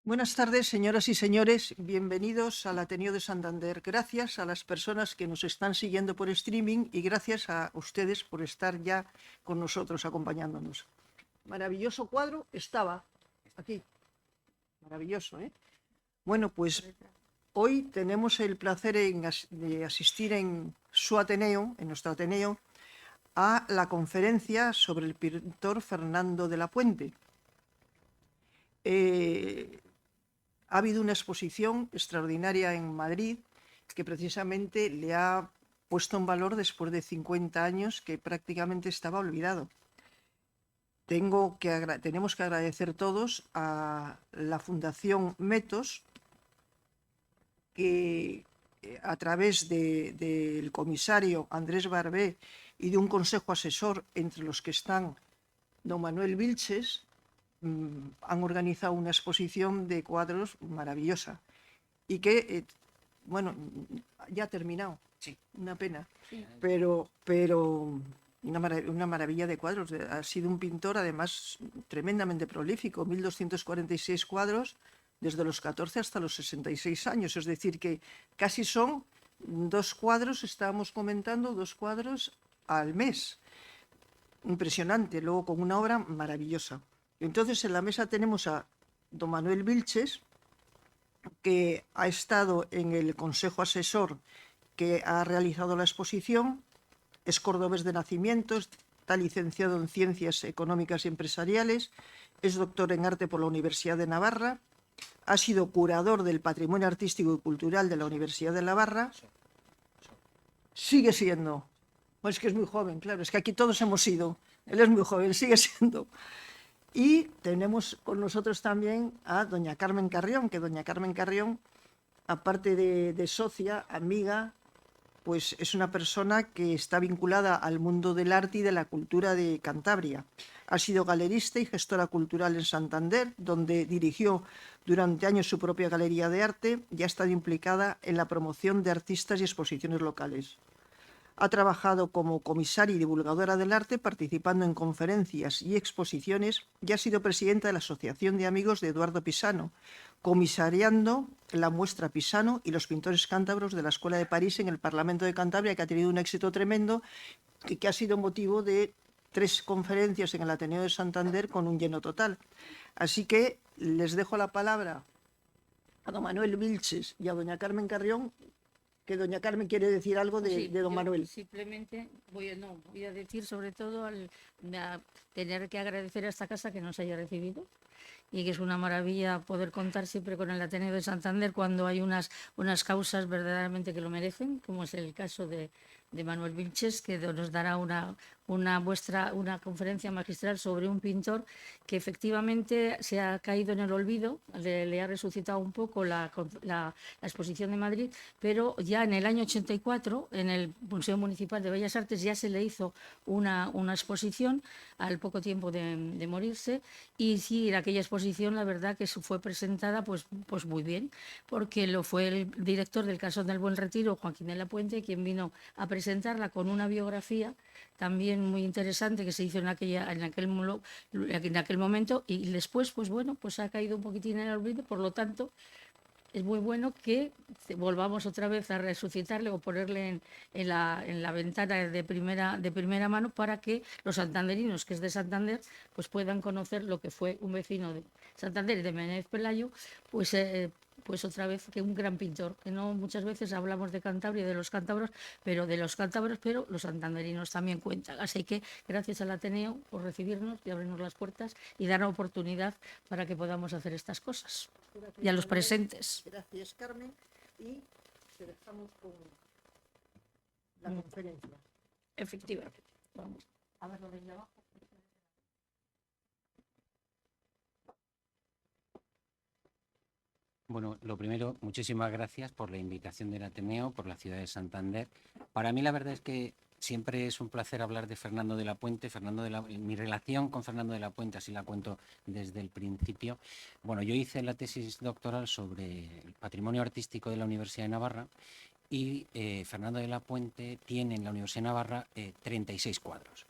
Buenas tardes, señoras y señores. Bienvenidos al Ateneo de Santander. Gracias a las personas que nos están siguiendo por streaming y gracias a ustedes por estar ya con nosotros, acompañándonos. Maravilloso cuadro estaba aquí. Maravilloso, ¿eh? Bueno, pues hoy tenemos el placer de asistir en su Ateneo, en nuestro Ateneo, a la conferencia sobre el pintor Fernando de la Puente. Ha habido una exposición extraordinaria en Madrid que precisamente le ha puesto en valor después de 50 años que prácticamente estaba olvidado. Tenemos que agradecer todos a la Fundación Metos, que a través del comisario Andrés Barbé y de un consejo asesor entre los que están don Manuel Vilches, han organizado una exposición de cuadros maravillosa y que, bueno, ya ha terminado, Sí. una pena, Sí. pero una maravilla de cuadros. Ha sido un pintor además tremendamente prolífico, 1246 cuadros desde los 14 hasta los 66 años, es decir que casi son dos cuadros al mes. Impresionante, luego con una obra maravillosa. Entonces en la mesa tenemos a don Manuel Vilches, que ha estado en el consejo asesor que ha realizado la exposición, es cordobés de nacimiento, está licenciado en Ciencias Económicas y Empresariales, es doctor en Arte por la Universidad de Navarra, ha sido curador del Patrimonio Artístico y Cultural de la Universidad de Navarra, sigue siendo, pues es que es muy joven, claro, es que aquí todos hemos sido, él es muy joven, sigue siendo. Y tenemos con nosotros también a doña Carmen Carrión, que doña Carmen Carrión, aparte de socia, amiga, pues es una persona que está vinculada al mundo del arte y de la cultura de Cantabria. Ha sido galerista y gestora cultural en Santander, donde dirigió durante años su propia galería de arte y ha estado implicada en la promoción de artistas y exposiciones locales. Ha trabajado como comisaria y divulgadora del arte, participando en conferencias y exposiciones, y ha sido presidenta de la Asociación de Amigos de Eduardo Pisano, comisariando la muestra Pisano y los pintores cántabros de la Escuela de París en el Parlamento de Cantabria, que ha tenido un éxito tremendo y que ha sido motivo de 3 conferencias en el Ateneo de Santander con un lleno total. Así que les dejo la palabra a don Manuel Vilches y a doña Carmen Carrión, que doña Carmen quiere decir algo de don Manuel. Simplemente voy a decir sobre todo a tener que agradecer a esta casa que nos haya recibido y que es una maravilla poder contar siempre con el Ateneo de Santander cuando hay unas causas verdaderamente que lo merecen, como es el caso de Manuel Vilches, que nos dará una conferencia magistral sobre un pintor que efectivamente se ha caído en el olvido, le ha resucitado un poco la exposición de Madrid, pero ya en el año 84, en el Museo Municipal de Bellas Artes, ya se le hizo una exposición al poco tiempo de morirse, y sí, en aquella exposición la verdad que fue presentada pues muy bien, porque lo fue el director del Casón del Buen Retiro, Joaquín de la Puente, quien vino a presentarla con una biografía también muy interesante que se hizo en aquel momento, y después pues bueno, pues ha caído un poquitín en el olvido. Por lo tanto, es muy bueno que volvamos otra vez a resucitarle o ponerle en la ventana de primera mano, para que los santanderinos, que es de Santander, pues puedan conocer lo que fue un vecino de Santander, de Menéndez Pelayo, pues otra vez, que un gran pintor, que no muchas veces hablamos de Cantabria, de los cántabros, pero los santanderinos también cuentan. Así que gracias al Ateneo por recibirnos y abrirnos las puertas y dar la oportunidad para que podamos hacer estas cosas. Gracias, Y a los Manuel. presentes. Gracias, Carmen. Y te dejamos con la conferencia. Efectivamente. Vamos a verlo desde abajo. Bueno, lo primero, muchísimas gracias por la invitación del Ateneo, por la ciudad de Santander. Para mí la verdad es que siempre es un placer hablar de Fernando de la Puente. Mi relación con Fernando de la Puente, así la cuento desde el principio. Bueno, yo hice la tesis doctoral sobre el patrimonio artístico de la Universidad de Navarra, y Fernando de la Puente tiene en la Universidad de Navarra 36 cuadros.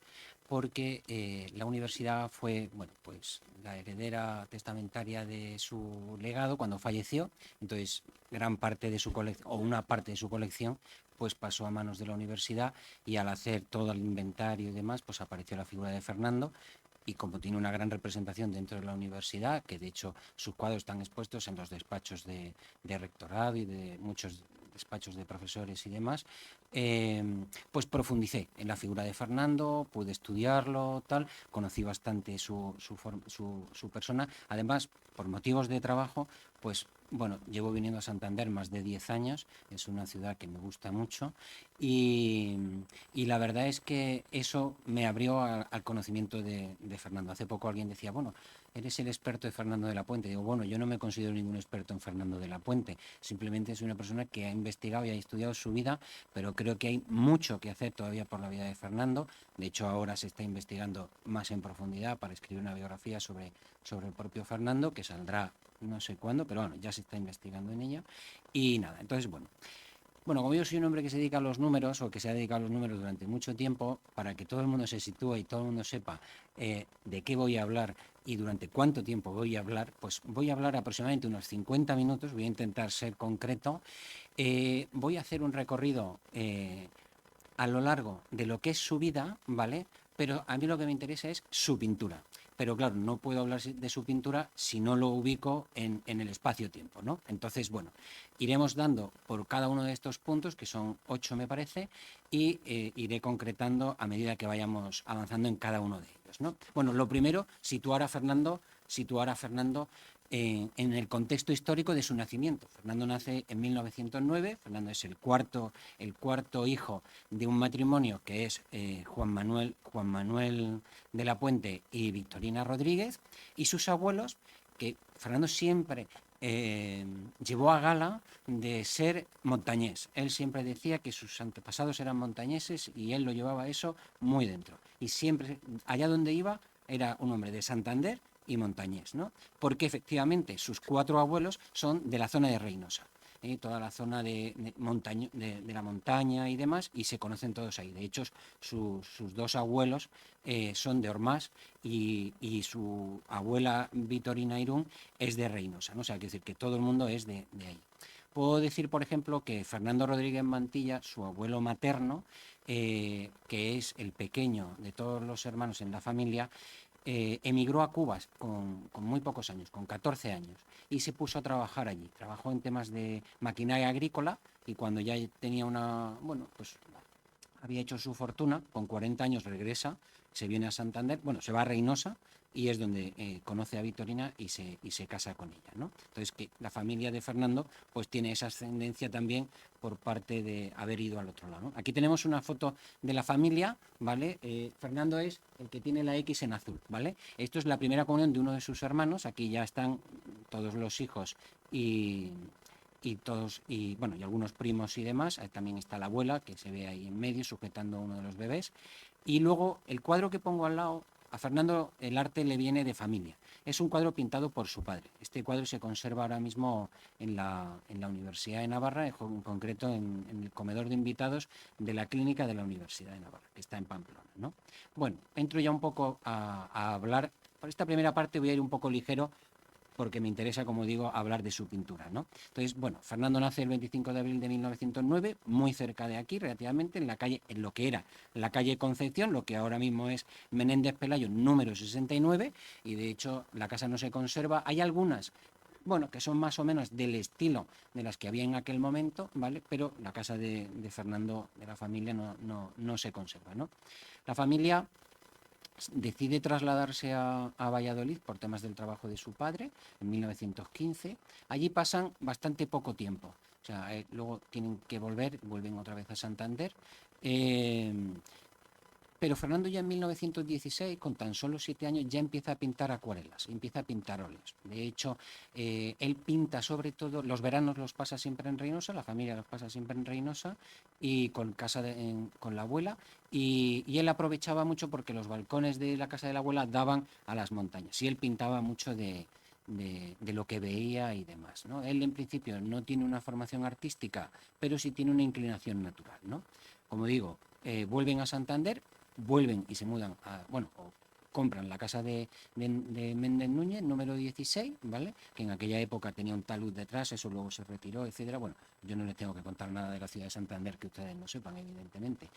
porque la universidad fue, bueno, pues la heredera testamentaria de su legado cuando falleció. Entonces, gran parte de su colección, o una parte de su colección, pues pasó a manos de la universidad, y al hacer todo el inventario y demás, pues apareció la figura de Fernando. Y como tiene una gran representación dentro de la universidad, que de hecho sus cuadros están expuestos en los despachos de rectorado y de muchos despachos de profesores y demás, pues profundicé en la figura de Fernando, pude estudiarlo, tal, conocí bastante su persona. Además, por motivos de trabajo, pues bueno, llevo viniendo a Santander más de 10 años, es una ciudad que me gusta mucho, y, y la verdad es que eso me abrió al conocimiento de Fernando. Hace poco alguien decía, bueno, eres el experto de Fernando de la Puente. Digo, bueno, yo no me considero ningún experto en Fernando de la Puente, simplemente soy una persona que ha investigado y ha estudiado su vida, pero creo que hay mucho que hacer todavía por la vida de Fernando. De hecho, ahora se está investigando más en profundidad para escribir una biografía sobre el propio Fernando, que saldrá no sé cuándo, pero bueno, ya se está investigando en ella. Y nada, entonces, bueno, como yo soy un hombre que se dedica a los números, o que se ha dedicado a los números durante mucho tiempo, para que todo el mundo se sitúe y todo el mundo sepa de qué voy a hablar y durante cuánto tiempo voy a hablar, pues voy a hablar aproximadamente unos 50 minutos, voy a intentar ser concreto. Voy a hacer un recorrido a lo largo de lo que es su vida, ¿vale? Pero a mí lo que me interesa es su pintura. Pero claro, no puedo hablar de su pintura si no lo ubico en el espacio-tiempo, ¿no? Entonces, bueno, iremos dando por cada uno de estos puntos, que son 8 me parece, y iré concretando a medida que vayamos avanzando en cada uno de ellos, ¿no? Bueno, lo primero, situar a Fernando en el contexto histórico de su nacimiento. Fernando nace en 1909, Fernando es el cuarto hijo de un matrimonio que es Juan Manuel de la Puente y Victorina Rodríguez, y sus abuelos, que Fernando siempre llevó a gala de ser montañés. Él siempre decía que sus antepasados eran montañeses y él lo llevaba eso muy dentro. Y siempre, allá donde iba, era un hombre de Santander y montañés, ¿no? Porque efectivamente sus 4 abuelos son de la zona de Reynosa, toda la zona de la montaña y demás, y se conocen todos ahí. De hecho, sus 2 abuelos son de Ormás, y su abuela Vitorina Irún es de Reynosa, ¿no? O sea, quiero decir que todo el mundo es de ahí. Puedo decir, por ejemplo, que Fernando Rodríguez Mantilla, su abuelo materno, que es el pequeño de todos los hermanos en la familia, emigró a Cuba con muy pocos años, con 14 años, y se puso a trabajar allí. Trabajó en temas de maquinaria agrícola, y cuando ya tenía pues había hecho su fortuna, con 40 años regresa, se viene a Santander, bueno, se va a Reynosa, y es donde conoce a Victorina y se casa con ella, ¿no? Entonces, que la familia de Fernando pues tiene esa ascendencia también por parte de haber ido al otro lado, ¿no? Aquí tenemos una foto de la familia, ¿vale? Fernando es el que tiene la X en azul, ¿vale? Esto es la primera comunión de uno de sus hermanos. Aquí ya están todos los hijos y todos, y bueno, y algunos primos y demás. También está la abuela, que se ve ahí en medio sujetando a uno de los bebés. Y luego el cuadro que pongo al lado, a Fernando el arte le viene de familia. Es un cuadro pintado por su padre. Este cuadro se conserva ahora mismo en la Universidad de Navarra, en concreto en el comedor de invitados de la clínica de la Universidad de Navarra, que está en Pamplona, ¿no? Bueno, entro ya un poco a hablar. Por esta primera parte voy a ir un poco ligero, porque me interesa, como digo, hablar de su pintura, ¿no? Entonces, bueno, Fernando nace el 25 de abril de 1909, muy cerca de aquí, relativamente, en lo que era la calle Concepción, lo que ahora mismo es Menéndez Pelayo, número 69, y de hecho la casa no se conserva. Hay algunas, bueno, que son más o menos del estilo de las que había en aquel momento, ¿vale? Pero la casa de Fernando, de la familia, no se conserva, ¿no? La familia decide trasladarse a Valladolid por temas del trabajo de su padre en 1915. Allí pasan bastante poco tiempo. O sea, luego tienen que vuelven otra vez a Santander. Pero Fernando ya en 1916, con tan solo 7 años, ya empieza a pintar acuarelas, empieza a pintar óleos. De hecho, él pinta sobre todo, los veranos los pasa siempre en Reynosa, la familia los pasa siempre en Reynosa, y con la abuela, y él aprovechaba mucho porque los balcones de la casa de la abuela daban a las montañas, y él pintaba mucho de lo que veía y demás, ¿no? Él en principio no tiene una formación artística, pero sí tiene una inclinación natural, ¿no? Como digo, vuelven a Santander. vuelven y se mudan o compran la casa de Méndez Núñez, número 16, ¿vale? Que en aquella época tenía un talud detrás, eso luego se retiró, etcétera. Bueno, yo no les tengo que contar nada de la ciudad de Santander que ustedes no sepan, evidentemente.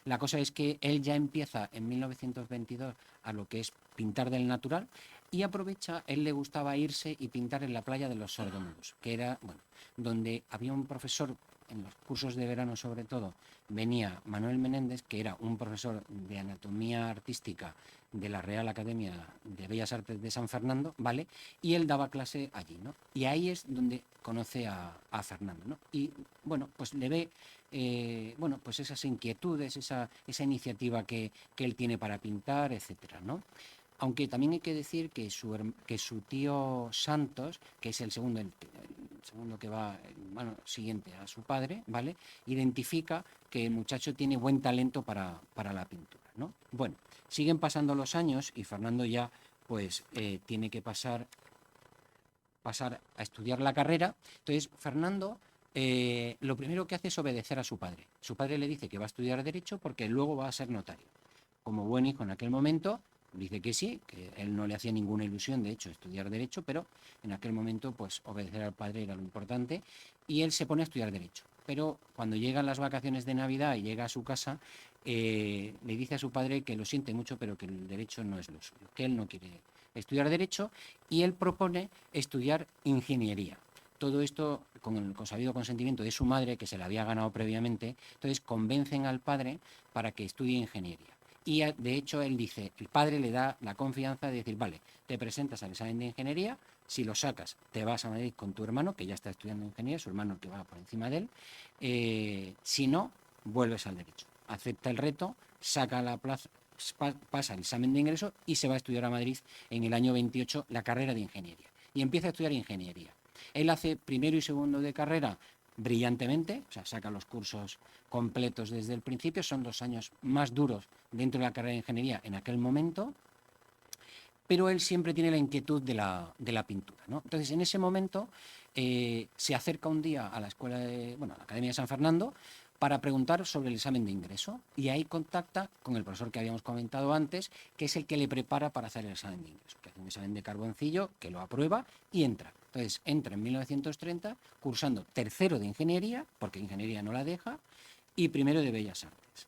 La cosa es que él ya empieza en 1922 a lo que es pintar del natural y aprovecha, él le gustaba irse y pintar en la playa de los Sordomudos, que era, donde había un profesor, en los cursos de verano sobre todo, venía Manuel Menéndez, que era un profesor de anatomía artística de la Real Academia de Bellas Artes de San Fernando, ¿vale? Y él daba clase allí, ¿no? Y ahí es donde conoce a Fernando, ¿no? Y, pues le ve pues esas inquietudes, esa iniciativa que él tiene para pintar, etcétera, ¿no? Aunque también hay que decir que su tío Santos, que es el segundo que va siguiente a su padre, ¿vale? Identifica que el muchacho tiene buen talento para la pintura, ¿no? Bueno, siguen pasando los años y Fernando ya pues tiene que pasar a estudiar la carrera. Entonces, Fernando lo primero que hace es obedecer a su padre. Su padre le dice que va a estudiar Derecho porque luego va a ser notario. Como buen hijo en aquel momento, dice que sí, que él no le hacía ninguna ilusión, de hecho, estudiar Derecho, pero en aquel momento, pues, obedecer al padre era lo importante, y él se pone a estudiar Derecho. Pero cuando llegan las vacaciones de Navidad y llega a su casa, le dice a su padre que lo siente mucho, pero que el Derecho no es lo suyo, que él no quiere estudiar Derecho, y él propone estudiar Ingeniería. Todo esto con el consabido consentimiento de su madre, que se la había ganado previamente. Entonces convencen al padre para que estudie Ingeniería. Y de hecho él dice, el padre le da la confianza de decir, vale, te presentas al examen de Ingeniería, si lo sacas te vas a Madrid con tu hermano, que ya está estudiando Ingeniería, su hermano que va por encima de él, si no, vuelves al Derecho. Acepta el reto, saca la plaza, pasa el examen de ingreso y se va a estudiar a Madrid en el año 28 la carrera de Ingeniería. Y empieza a estudiar Ingeniería. Él hace primero y segundo de carrera brillantemente, o sea, saca los cursos completos desde el principio, son 2 años más duros dentro de la carrera de Ingeniería en aquel momento, pero él siempre tiene la inquietud de la pintura, ¿no? Entonces, en ese momento se acerca un día a la escuela a la Academia de San Fernando para preguntar sobre el examen de ingreso, y ahí contacta con el profesor que habíamos comentado antes, que es el que le prepara para hacer el examen de ingreso, que hace un examen de carboncillo, que lo aprueba y entra. Entonces entra en 1930 cursando tercero de Ingeniería, porque Ingeniería no la deja, y primero de Bellas Artes.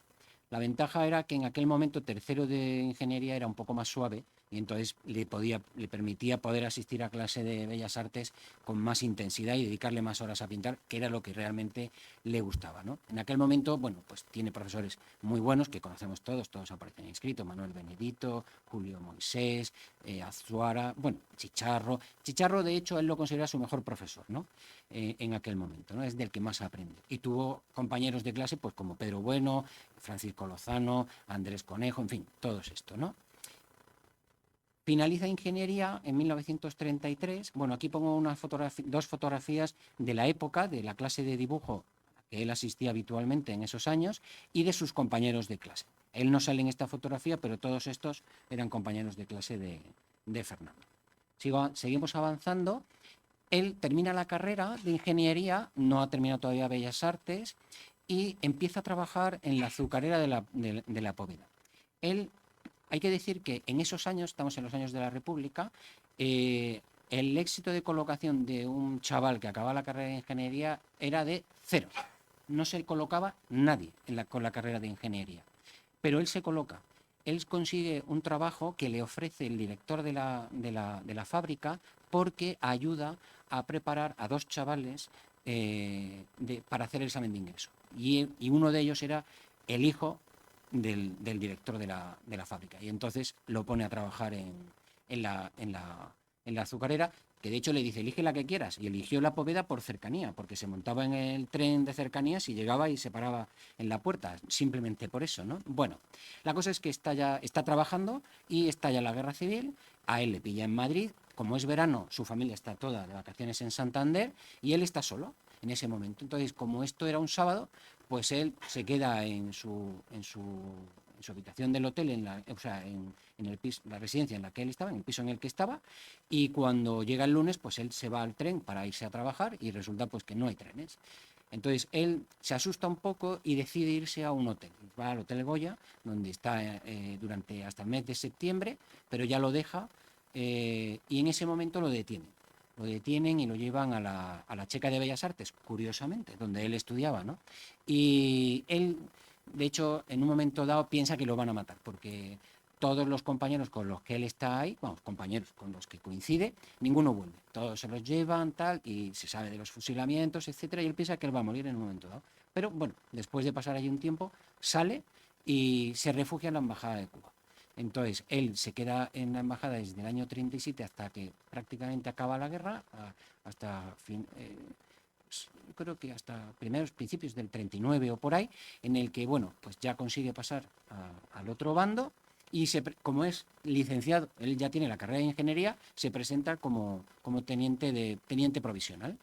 La ventaja era que en aquel momento tercero de Ingeniería era un poco más suave y entonces le permitía poder asistir a clase de Bellas Artes con más intensidad y dedicarle más horas a pintar, que era lo que realmente le gustaba, ¿no? En aquel momento, pues tiene profesores muy buenos que conocemos todos aparecen inscritos, Manuel Benedito, Julio Moisés, Azuara, Chicharro. Chicharro, de hecho, él lo considera su mejor profesor, ¿no? En aquel momento, ¿no? Es del que más aprende. Y tuvo compañeros de clase pues como Pedro Bueno, Francisco Lozano, Andrés Conejo, en fin, todos estos, ¿no? Finaliza Ingeniería en 1933. Aquí pongo dos fotografías de la época, de la clase de dibujo a que él asistía habitualmente en esos años y de sus compañeros de clase. Él no sale en esta fotografía, pero todos estos eran compañeros de clase de Fernando. Seguimos avanzando. Él termina la carrera de Ingeniería, no ha terminado todavía Bellas Artes, y empieza a trabajar en la azucarera de la Póveda. Hay que decir que en esos años, estamos en los años de la República, el éxito de colocación de un chaval que acababa la carrera de Ingeniería era de 0. No se colocaba nadie con la carrera de Ingeniería. Pero él se coloca. Él consigue un trabajo que le ofrece el director de la fábrica porque ayuda a preparar a 2 chavales para hacer el examen de ingreso. Y uno de ellos era el hijo del director de la fábrica. Y entonces lo pone a trabajar en la azucarera, que de hecho le dice, elige la que quieras. Y eligió la Póveda por cercanía, porque se montaba en el tren de cercanías y llegaba y se paraba en la puerta, simplemente por eso, ¿no? La cosa es que está trabajando y estalla la Guerra Civil, a él le pilla en Madrid, como es verano, su familia está toda de vacaciones en Santander y él está solo en ese momento. Entonces, como esto era un sábado, pues él se queda en su habitación del hotel, en el piso, la residencia en la que él estaba, en el piso en el que estaba, y cuando llega el lunes, pues él se va al tren para irse a trabajar y resulta pues que no hay trenes. Entonces él se asusta un poco y decide irse a un hotel. Va al Hotel Goya, donde está durante hasta el mes de septiembre, pero ya lo deja y en ese momento lo detienen. Lo detienen y lo llevan a la Checa de Bellas Artes, curiosamente, donde él estudiaba, ¿no? Y él, de hecho, en un momento dado piensa que lo van a matar, porque todos los compañeros con los que él está ahí, vamos, compañeros con los que coincide, ninguno vuelve. Todos se los llevan, tal, y se sabe de los fusilamientos, etcétera, y él piensa que él va a morir en un momento dado. Pero bueno, después de pasar allí un tiempo, sale y se refugia en la Embajada de Cuba. Entonces, él se queda en la embajada desde el año 37 hasta que prácticamente acaba la guerra, hasta fin, creo que hasta principios del 39 o por ahí, en el que, bueno, pues ya consigue pasar al otro bando y como es licenciado, él ya tiene la carrera de ingeniería, se presenta como teniente provisional.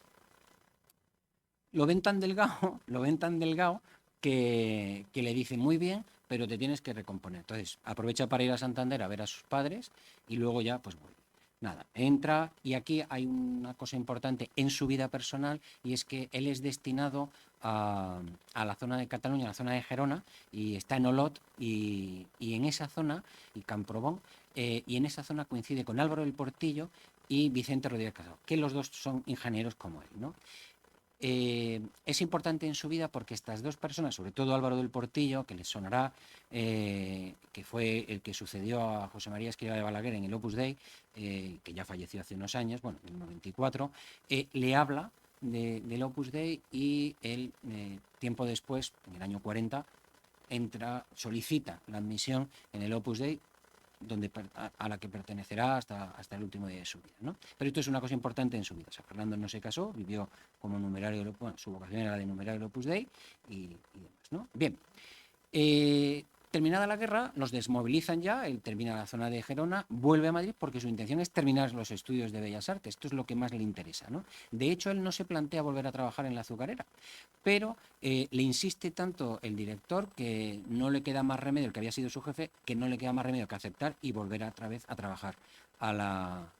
Lo ven tan delgado, que le dicen muy bien, pero te tienes que recomponer. Entonces, aprovecha para ir a Santander a ver a sus padres y luego ya, pues vuelve. Nada, entra y aquí hay una cosa importante en su vida personal y es que él es destinado a la zona de Cataluña, a la zona de Gerona, y está en Olot y en esa zona, y Camprodon, y en esa zona coincide con Álvaro del Portillo y Vicente Rodríguez Casado, que los dos son ingenieros como él, ¿no? Es importante en su vida porque estas dos personas, sobre todo Álvaro del Portillo, que les sonará, que fue el que sucedió a José María Escrivá de Balaguer en el Opus Dei, que ya falleció hace unos años, bueno, en el 94, le habla del Opus Dei y él, tiempo después, en el año 40, solicita la admisión en el Opus Dei, a la que pertenecerá hasta el último día de su vida, ¿no? Pero esto es una cosa importante en su vida. O sea, Fernando no se casó, vivió como numerario, bueno, su vocación era la de numerario Opus Dei y demás, ¿no? Bien, terminada la guerra, los desmovilizan ya, él termina la zona de Gerona, vuelve a Madrid porque su intención es terminar los estudios de Bellas Artes, esto es lo que más le interesa, ¿no? De hecho, él no se plantea volver a trabajar en la azucarera, pero le insiste tanto el director que no le queda más remedio, el que había sido su jefe, que no le queda más remedio que aceptar y volver otra vez a trabajar a la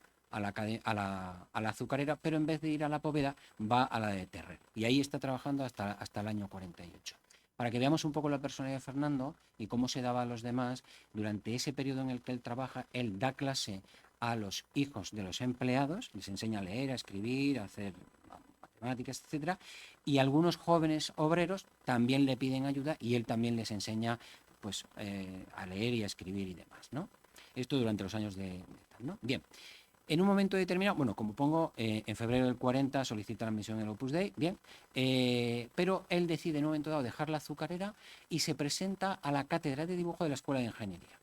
azucarera, pero en vez de ir a la Poveda, va a la de Terrer. Y ahí está trabajando hasta el año 48. Para que veamos un poco la personalidad de Fernando y cómo se daba a los demás, durante ese periodo en el que él trabaja, él da clase a los hijos de los empleados, les enseña a leer, a escribir, a hacer matemáticas, etcétera, y algunos jóvenes obreros también le piden ayuda y él también les enseña, pues, a leer y a escribir y demás, ¿no? Esto durante los años de tal, ¿no? Bien. En un momento determinado, bueno, como pongo, en febrero del 40 solicita la admisión en el Opus Dei, bien, pero él decide en un momento dado dejar la azucarera y se presenta a la cátedra de dibujo de la Escuela de Ingeniería.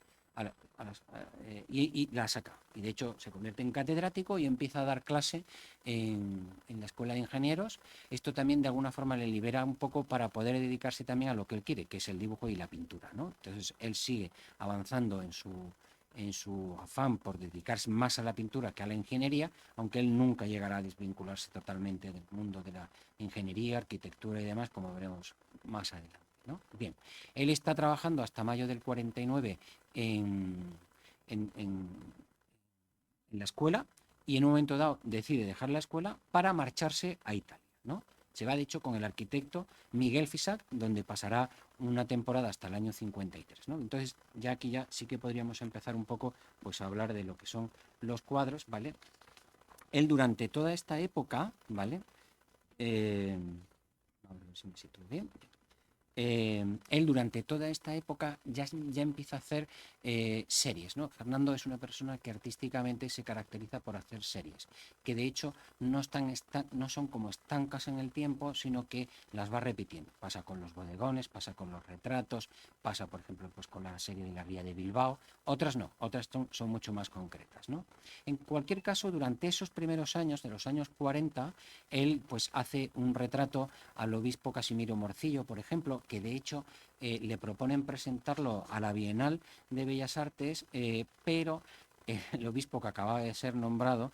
Y la saca. Y de hecho se convierte en catedrático y empieza a dar clase en la Escuela de Ingenieros. Esto también de alguna forma le libera un poco para poder dedicarse también a lo que él quiere, que es el dibujo y la pintura, ¿no? Entonces él sigue avanzando en su afán por dedicarse más a la pintura que a la ingeniería, aunque él nunca llegará a desvincularse totalmente del mundo de la ingeniería, arquitectura y demás, como veremos más adelante, ¿no? Bien, él está trabajando hasta mayo del 49 en la escuela y en un momento dado decide dejar la escuela para marcharse a Italia, ¿no? Se va, de hecho, con el arquitecto Miguel Fisac, donde pasará una temporada hasta el año 53, ¿no? Entonces, ya aquí ya sí que podríamos empezar un poco, pues, a hablar de lo que son los cuadros, ¿vale? Él durante toda esta época, ¿vale? A ver si me sitúo bien. Él durante toda esta época ya empieza a hacer series, ¿no? Fernando es una persona que artísticamente se caracteriza por hacer series, que de hecho no son como estancas en el tiempo, sino que las va repitiendo. Pasa con los bodegones, pasa con los retratos, pasa, por ejemplo, pues con la serie de la Ría de Bilbao. Otras no, otras son mucho más concretas, ¿no? En cualquier caso, durante esos primeros años, de los años 40, él pues hace un retrato al obispo Casimiro Morcillo, por ejemplo, que de hecho le proponen presentarlo a la Bienal de Bellas Artes, pero el obispo que acababa de ser nombrado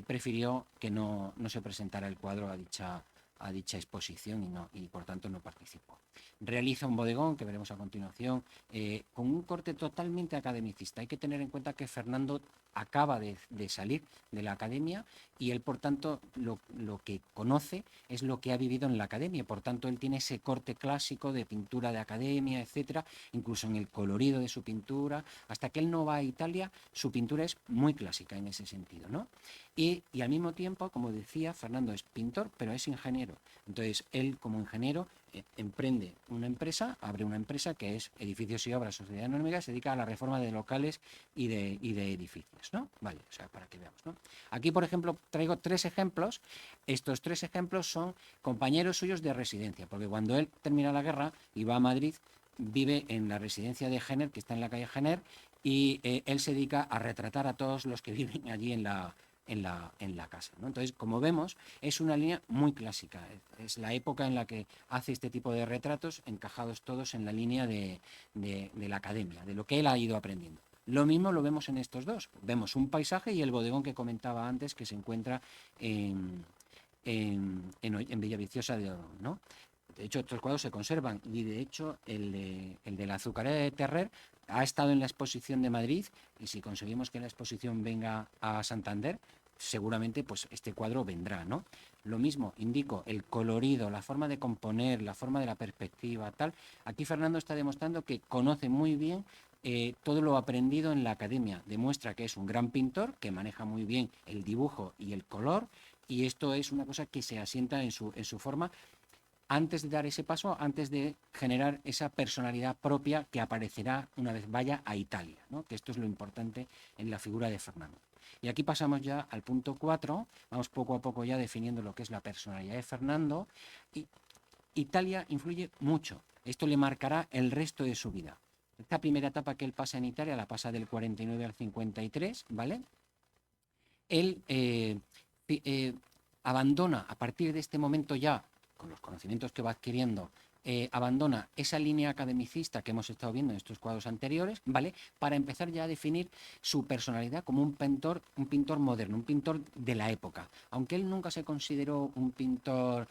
prefirió que no se presentara el cuadro a a dicha exposición y por tanto no participó. Realiza un bodegón, que veremos a continuación, con un corte totalmente academicista. Hay que tener en cuenta que Fernando acaba de salir de la academia y él, por tanto, lo que conoce es lo que ha vivido en la academia. Por tanto, él tiene ese corte clásico de pintura de academia, etcétera, incluso en el colorido de su pintura. Hasta que él no va a Italia, su pintura es muy clásica en ese sentido, ¿no? Y al mismo tiempo, como decía, Fernando es pintor, pero es ingeniero. Entonces, él como ingeniero emprende una empresa, abre una empresa que es Edificios y Obras Sociedad Anónima, se dedica a la reforma de locales y de edificios, ¿no? Vale, o sea, para que veamos, ¿no? Aquí, por ejemplo, traigo 3 ejemplos. Estos 3 ejemplos son compañeros suyos de residencia, porque cuando él termina la guerra y va a Madrid, vive en la residencia de Jenner, que está en la calle Jenner, y él se dedica a retratar a todos los que viven allí en la casa, ¿no? Entonces, como vemos, es una línea muy clásica. Es la época en la que hace este tipo de retratos, encajados todos en la línea de la academia, de lo que él ha ido aprendiendo. Lo mismo lo vemos en estos dos. Vemos un paisaje y el bodegón que comentaba antes, que se encuentra en Villaviciosa de Odón, ¿no? De hecho, estos cuadros se conservan y, de hecho, el de la azucarera de Terrer ha estado en la exposición de Madrid, y si conseguimos que la exposición venga a Santander, seguramente pues este cuadro vendrá, ¿no? Lo mismo, indico, el colorido, la forma de componer, la forma de la perspectiva, tal. Aquí Fernando está demostrando que conoce muy bien todo lo aprendido en la academia. Demuestra que es un gran pintor, que maneja muy bien el dibujo y el color, y esto es una cosa que se asienta en su forma, antes de dar ese paso, antes de generar esa personalidad propia que aparecerá una vez vaya a Italia, ¿no? Que esto es lo importante en la figura de Fernando. Y aquí pasamos ya al punto 4, vamos poco a poco ya definiendo lo que es la personalidad de Fernando. Y Italia influye mucho, esto le marcará el resto de su vida. Esta primera etapa que él pasa en Italia, la pasa del 49 al 53, ¿vale? Él abandona a partir de este momento ya, con los conocimientos que va adquiriendo, abandona esa línea academicista que hemos estado viendo en estos cuadros anteriores, ¿vale? Para empezar ya a definir su personalidad como un pintor moderno, un pintor de la época. Aunque él nunca se consideró un pintor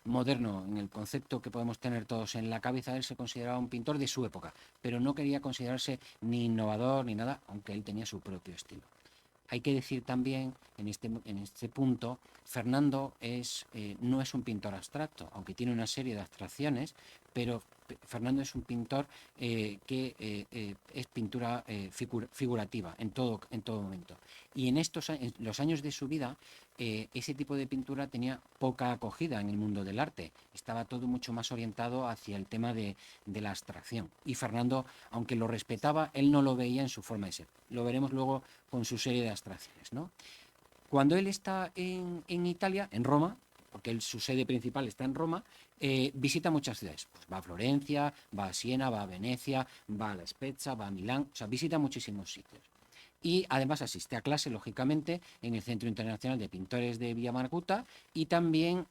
moderno en el concepto que podemos tener todos en la cabeza, él se consideraba un pintor de su época, pero no quería considerarse ni innovador ni nada, aunque él tenía su propio estilo. Hay que decir también, en este punto, Fernando no es un pintor abstracto, aunque tiene una serie de abstracciones, pero Fernando es un pintor que es pintura figurativa en todo momento. Y en los años de su vida, ese tipo de pintura tenía poca acogida en el mundo del arte. Estaba todo mucho más orientado hacia el tema de la abstracción. Y Fernando, aunque lo respetaba, él no lo veía en su forma de ser. Lo veremos luego con su serie de abstracciones, ¿no? Cuando él está en Italia, en Roma, porque su sede principal está en Roma, visita muchas ciudades. Pues va a Florencia, va a Siena, va a Venecia, va a La Spezia, va a Milán, o sea, visita muchísimos sitios. Y además asiste a clase, lógicamente, en el Centro Internacional de Pintores de Villa Marguta, y también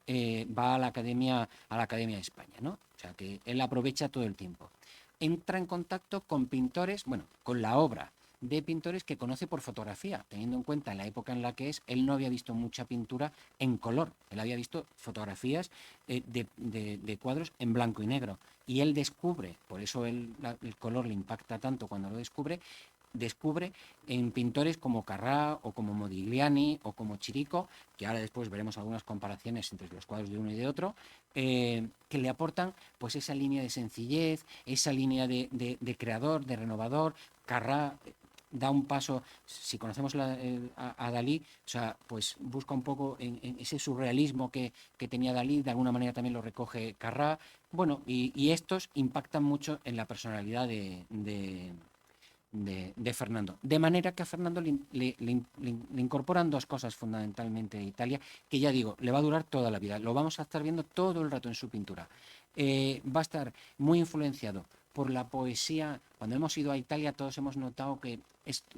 va a la Academia de España, ¿no? O sea, que él aprovecha todo el tiempo. Entra en contacto con pintores, bueno, con la obra de pintores que conoce por fotografía, teniendo en cuenta la época en la que él no había visto mucha pintura en color, él había visto fotografías de cuadros en blanco y negro, y él descubre, por eso el color le impacta tanto cuando lo descubre en pintores como Carrà o como Modigliani o como Chirico, que ahora después veremos algunas comparaciones entre los cuadros de uno y de otro, que le aportan pues esa línea de sencillez, esa línea de creador, de renovador. Carrà da un paso, si conocemos a Dalí, o sea, pues busca un poco en ese surrealismo que tenía Dalí, de alguna manera también lo recoge Carrà. Bueno, y estos impactan mucho en la personalidad de Fernando. De manera que a Fernando le incorporan 2 cosas fundamentalmente de Italia, que ya digo, le va a durar toda la vida. Lo vamos a estar viendo todo el rato en su pintura. Va a estar muy influenciado por la poesía. Cuando hemos ido a Italia todos hemos notado que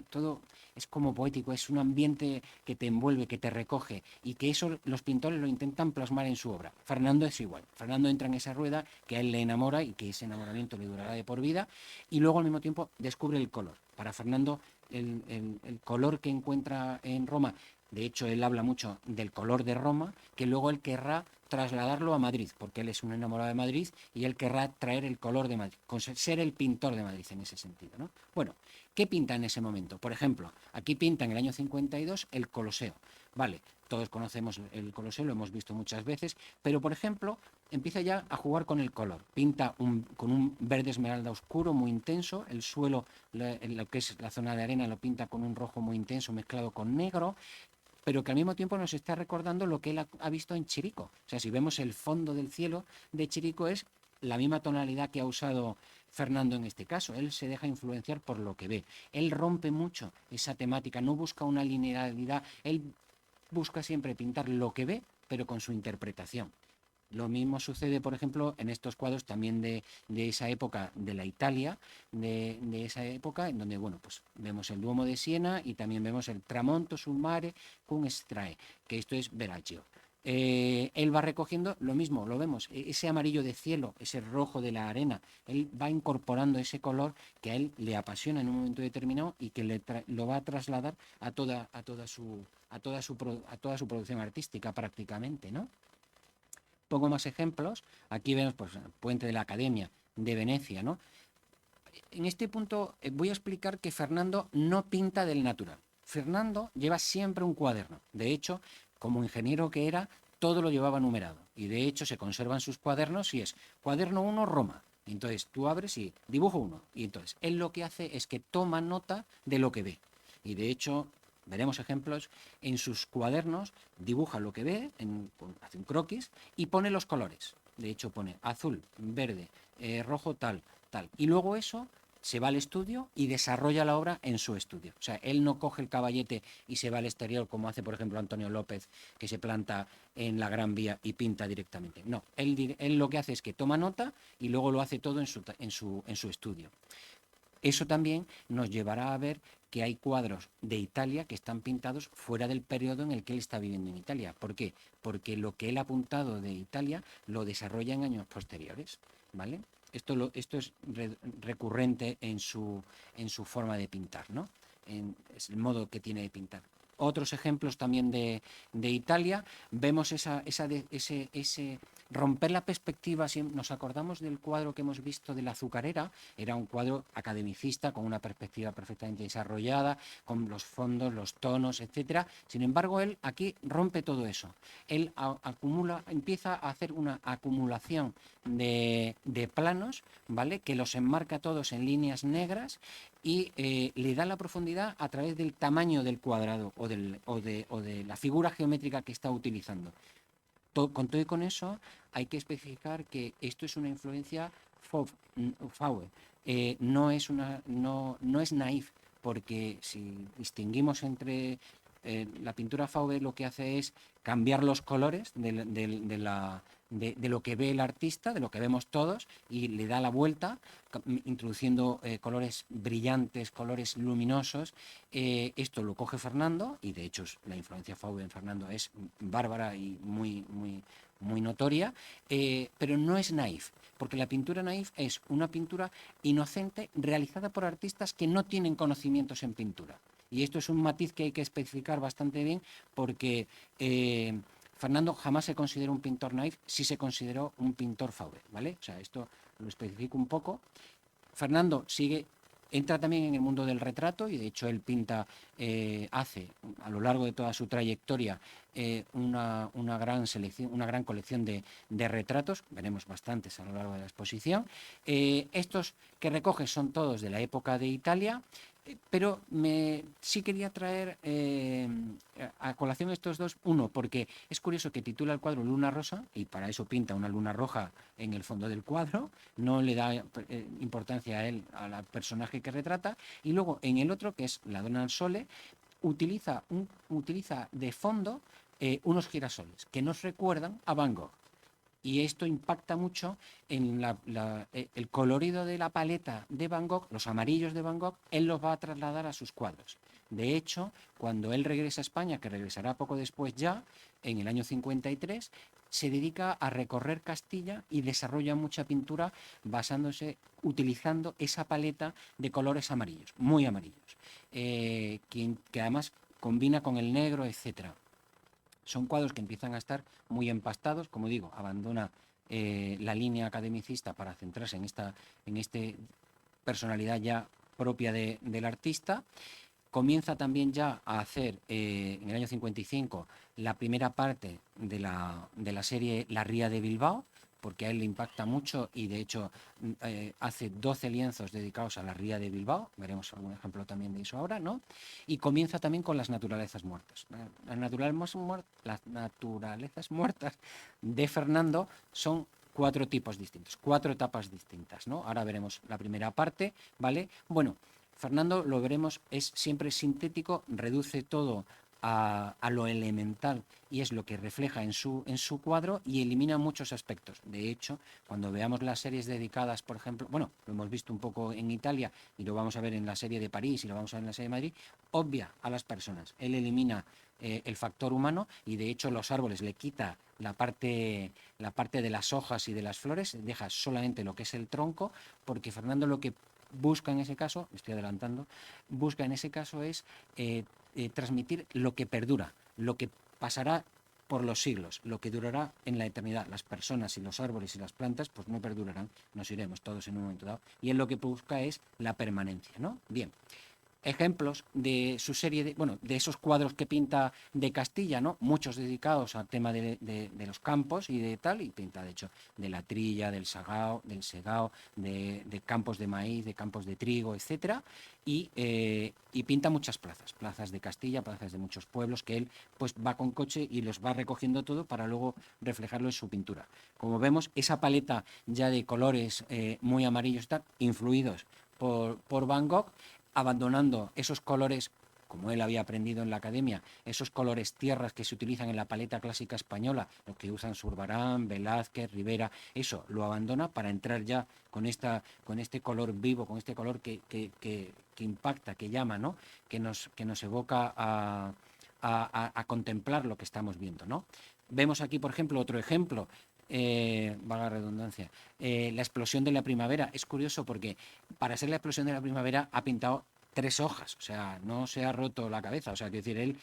todo es como poético, es un ambiente que te envuelve, que te recoge, y que eso los pintores lo intentan plasmar en su obra. Fernando es igual. Fernando entra en esa rueda que a él le enamora y que ese enamoramiento le durará de por vida, y luego al mismo tiempo descubre el color. Para Fernando el color que encuentra en Roma De hecho, él habla mucho del color de Roma, que luego él querrá trasladarlo a Madrid, porque él es un enamorado de Madrid y él querrá traer el color de Madrid, ser el pintor de Madrid en ese sentido, ¿no? Bueno, ¿qué pinta en ese momento? Por ejemplo, aquí pinta en el año 52 el Coloseo. Vale, todos conocemos el Coloseo, lo hemos visto muchas veces, pero por ejemplo, empieza ya a jugar con el color. Pinta con un verde esmeralda oscuro, muy intenso. El suelo, lo que es la zona de arena, lo pinta con un rojo muy intenso mezclado con negro, pero que al mismo tiempo nos está recordando lo que él ha visto en Chirico. O sea, si vemos el fondo del cielo de Chirico, es la misma tonalidad que ha usado Fernando en este caso. Él se deja influenciar por lo que ve. Él rompe mucho esa temática, no busca una linealidad, él busca siempre pintar lo que ve, pero con su interpretación. Lo mismo sucede, por ejemplo, en estos cuadros también de esa época, de la Italia, de esa época, en donde, bueno, pues vemos el Duomo de Siena y también vemos el Tramonto sul mare cum estrae, que esto es Verrocchio. Él va recogiendo lo mismo, lo vemos, ese amarillo de cielo, ese rojo de la arena, él va incorporando ese color que a él le apasiona en un momento determinado y que lo va a trasladar a toda su producción artística prácticamente, ¿no? Pongo más ejemplos. Aquí vemos pues, el Puente de la Academia de Venecia, ¿no? En este punto voy a explicar que Fernando no pinta del natural. Fernando lleva siempre un cuaderno. De hecho, como ingeniero que era, todo lo llevaba numerado. Y de hecho se conservan sus cuadernos y es cuaderno 1 Roma. Entonces tú abres y dibujo 1. Y entonces él lo que hace es que toma nota de lo que ve. Y de hecho veremos ejemplos, en sus cuadernos dibuja lo que ve, hace un croquis y pone los colores. De hecho pone azul, verde, rojo, tal. Y luego eso se va al estudio y desarrolla la obra en su estudio. O sea, él no coge el caballete y se va al exterior como hace, por ejemplo, Antonio López, que se planta en la Gran Vía y pinta directamente. No, él lo que hace es que toma nota y luego lo hace todo en su estudio. Eso también nos llevará a ver que hay cuadros de Italia que están pintados fuera del periodo en el que él está viviendo en Italia. ¿Por qué? Porque lo que él ha apuntado de Italia lo desarrolla en años posteriores, ¿vale? Esto es recurrente en su forma de pintar, ¿no? Es el modo que tiene de pintar. Otros ejemplos también de Italia, vemos ese romper la perspectiva. Si nos acordamos del cuadro que hemos visto de la azucarera, era un cuadro academicista con una perspectiva perfectamente desarrollada, con los fondos, los tonos, etcétera. Sin embargo, él aquí rompe todo eso. Él empieza a hacer una acumulación de planos, ¿vale? Que los enmarca todos en líneas negras y le da la profundidad a través del tamaño del cuadrado o de la figura geométrica que está utilizando. Con todo y con eso hay que especificar que esto es una influencia Fauve. No es naif, porque si distinguimos entre la pintura Fauve, lo que hace es cambiar los colores de lo que ve el artista, de lo que vemos todos, y le da la vuelta, introduciendo colores brillantes, colores luminosos. Esto lo coge Fernando, y de hecho la influencia Fauve en Fernando es bárbara y muy notoria, pero no es naif, porque la pintura naif es una pintura inocente realizada por artistas que no tienen conocimientos en pintura. Y esto es un matiz que hay que especificar bastante bien, porque Fernando jamás se consideró un pintor naif, sí se consideró un pintor Fauve, ¿vale? O sea, esto lo especifico un poco. Fernando entra también en el mundo del retrato, y de hecho él pinta, hace a lo largo de toda su trayectoria una gran colección de retratos. Veremos bastantes a lo largo de la exposición. Estos que recoge son todos de la época de Italia, pero sí quería traer a colación estos dos. Uno, porque es curioso que titula el cuadro Luna Rosa, y para eso pinta una luna roja en el fondo del cuadro, no le da importancia a él, al personaje que retrata. Y luego en el otro, que es La Donna al Sole, utiliza de fondo unos girasoles que nos recuerdan a Van Gogh. Y esto impacta mucho en el colorido de la paleta de Van Gogh, los amarillos de Van Gogh, él los va a trasladar a sus cuadros. De hecho, cuando él regresa a España, que regresará poco después ya, en el año 53, se dedica a recorrer Castilla y desarrolla mucha pintura utilizando esa paleta de colores amarillos, muy amarillos, que además combina con el negro, etcétera. Son cuadros que empiezan a estar muy empastados, como digo, abandona la línea academicista para centrarse en esta personalidad ya propia del artista. Comienza también ya a hacer, en el año 55, la primera parte de la serie La Ría de Bilbao, porque a él le impacta mucho y de hecho hace 12 lienzos dedicados a la Ría de Bilbao, veremos algún ejemplo también de eso ahora, ¿no? Y comienza también con las naturalezas muertas. Las naturalezas muertas de Fernando son 4 tipos distintos, 4 etapas distintas, ¿no? Ahora veremos la primera parte, ¿vale? Bueno, Fernando, lo veremos, es siempre sintético, reduce todo a lo elemental y es lo que refleja en su cuadro y elimina muchos aspectos. De hecho, cuando veamos las series dedicadas, por ejemplo, bueno, lo hemos visto un poco en Italia y lo vamos a ver en la serie de París y lo vamos a ver en la serie de Madrid, obvia a las personas. Él elimina el factor humano y de hecho los árboles le quita la parte de las hojas y de las flores, deja solamente lo que es el tronco, porque Fernando lo que busca en ese caso, me estoy adelantando, busca en ese caso es transmitir lo que perdura, lo que pasará por los siglos, lo que durará en la eternidad. Las personas y los árboles y las plantas pues no perdurarán, nos iremos todos en un momento dado. Y él lo que busca es la permanencia, ¿no? Bien. Ejemplos de su serie, de esos cuadros que pinta de Castilla, ¿no? Muchos dedicados al tema de los campos y de tal, y pinta de hecho de la trilla, del segao, de campos de maíz, de campos de trigo, etcétera, y pinta muchas plazas de Castilla, plazas de muchos pueblos, que él pues va con coche y los va recogiendo todo para luego reflejarlo en su pintura. Como vemos, esa paleta ya de colores muy amarillos, está influidos por Van Gogh, abandonando esos colores, como él había aprendido en la academia, esos colores tierras que se utilizan en la paleta clásica española, lo que usan Zurbarán, Velázquez, Rivera, eso lo abandona para entrar ya con este color vivo, con este color que impacta, que llama, ¿no? que nos evoca a contemplar lo que estamos viendo, ¿no? Vemos aquí, por ejemplo, otro ejemplo, valga la redundancia, la explosión de la primavera. Es curioso porque para ser la explosión de la primavera ha pintado 3 hojas, o sea, no se ha roto la cabeza, o sea, quiero decir, él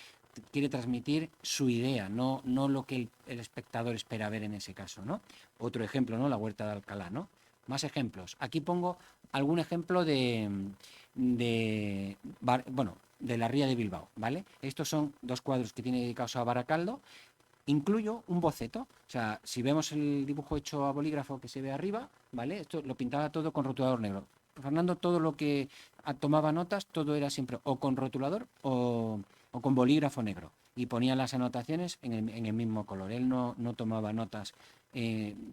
quiere transmitir su idea, no lo que el espectador espera ver en ese caso, ¿no? Otro ejemplo, ¿no? La Huerta de Alcalá, ¿no? Más ejemplos. Aquí pongo algún ejemplo de la Ría de Bilbao, ¿vale? Estos son 2 cuadros que tiene dedicados a Baracaldo. Incluyo un boceto, o sea, si vemos el dibujo hecho a bolígrafo que se ve arriba, ¿vale? Esto lo pintaba todo con rotulador negro. Fernando, todo lo que tomaba notas, todo era siempre o con rotulador o con bolígrafo negro. Y ponía las anotaciones en el mismo color. Él no tomaba notas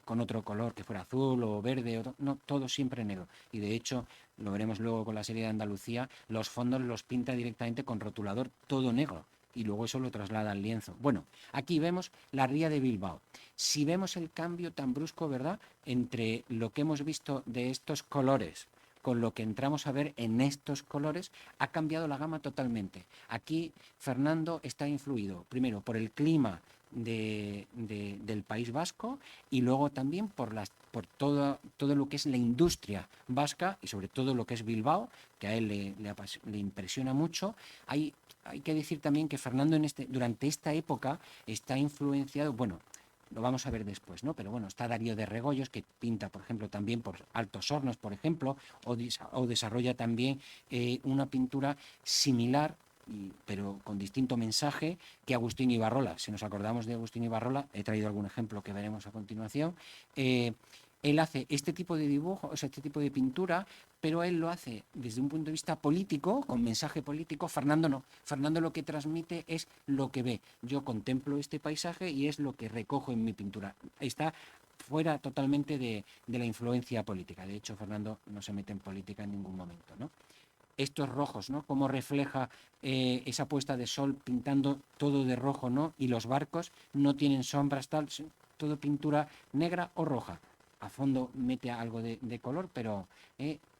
con otro color, que fuera azul o verde, no, todo siempre negro. Y de hecho, lo veremos luego con la serie de Andalucía, los fondos los pinta directamente con rotulador todo negro. Y luego eso lo traslada al lienzo. Bueno, aquí vemos la Ría de Bilbao. Si vemos el cambio tan brusco, ¿verdad?, entre lo que hemos visto de estos colores con lo que entramos a ver en estos colores, ha cambiado la gama totalmente. Aquí Fernando está influido, primero, por el clima del País Vasco y luego también por todo lo que es la industria vasca y sobre todo lo que es Bilbao, que a él le impresiona mucho. Hay que decir también que Fernando durante esta época está influenciado, bueno, lo vamos a ver después, ¿no? Pero bueno, está Darío de Regoyos, que pinta, por ejemplo, también por Altos Hornos, por ejemplo, o desarrolla también una pintura similar, pero con distinto mensaje, que Agustín Ibarrola. Si nos acordamos de Agustín Ibarrola, he traído algún ejemplo que veremos a continuación. Él hace este tipo de dibujo, o sea, este tipo de pintura, pero él lo hace desde un punto de vista político, con mensaje político. Fernando no. Fernando lo que transmite es lo que ve. Yo contemplo este paisaje y es lo que recojo en mi pintura. Está fuera totalmente de la influencia política. De hecho, Fernando no se mete en política en ningún momento, ¿no? Estos rojos, ¿no? Cómo refleja esa puesta de sol pintando todo de rojo, ¿no? Y los barcos no tienen sombras, tal, todo pintura negra o roja. A fondo mete algo de color, pero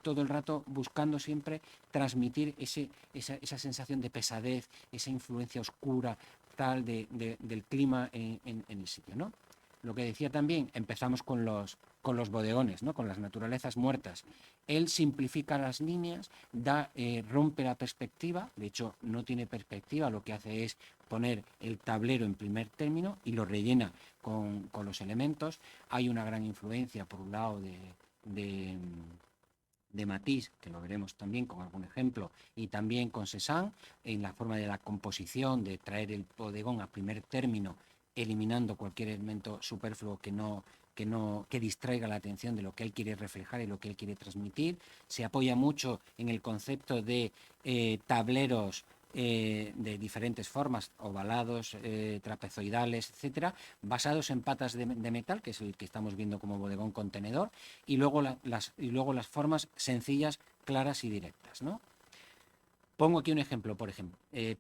todo el rato buscando siempre transmitir esa sensación de pesadez, esa influencia oscura tal del clima en el sitio, ¿no? Lo que decía también, empezamos con los bodegones, ¿no? Con las naturalezas muertas. Él simplifica las líneas, rompe la perspectiva, de hecho no tiene perspectiva, lo que hace es poner el tablero en primer término y lo rellena con los elementos. Hay una gran influencia, por un lado, de Matisse, que lo veremos también con algún ejemplo, y también con Cézanne, en la forma de la composición, de traer el bodegón a primer término, eliminando cualquier elemento superfluo que distraiga la atención de lo que él quiere reflejar y lo que él quiere transmitir. Se apoya mucho en el concepto de tableros de diferentes formas, ovalados, trapezoidales, etcétera, basados en patas de metal, que es el que estamos viendo como bodegón contenedor, y luego las formas sencillas, claras y directas, ¿no? Pongo aquí un ejemplo,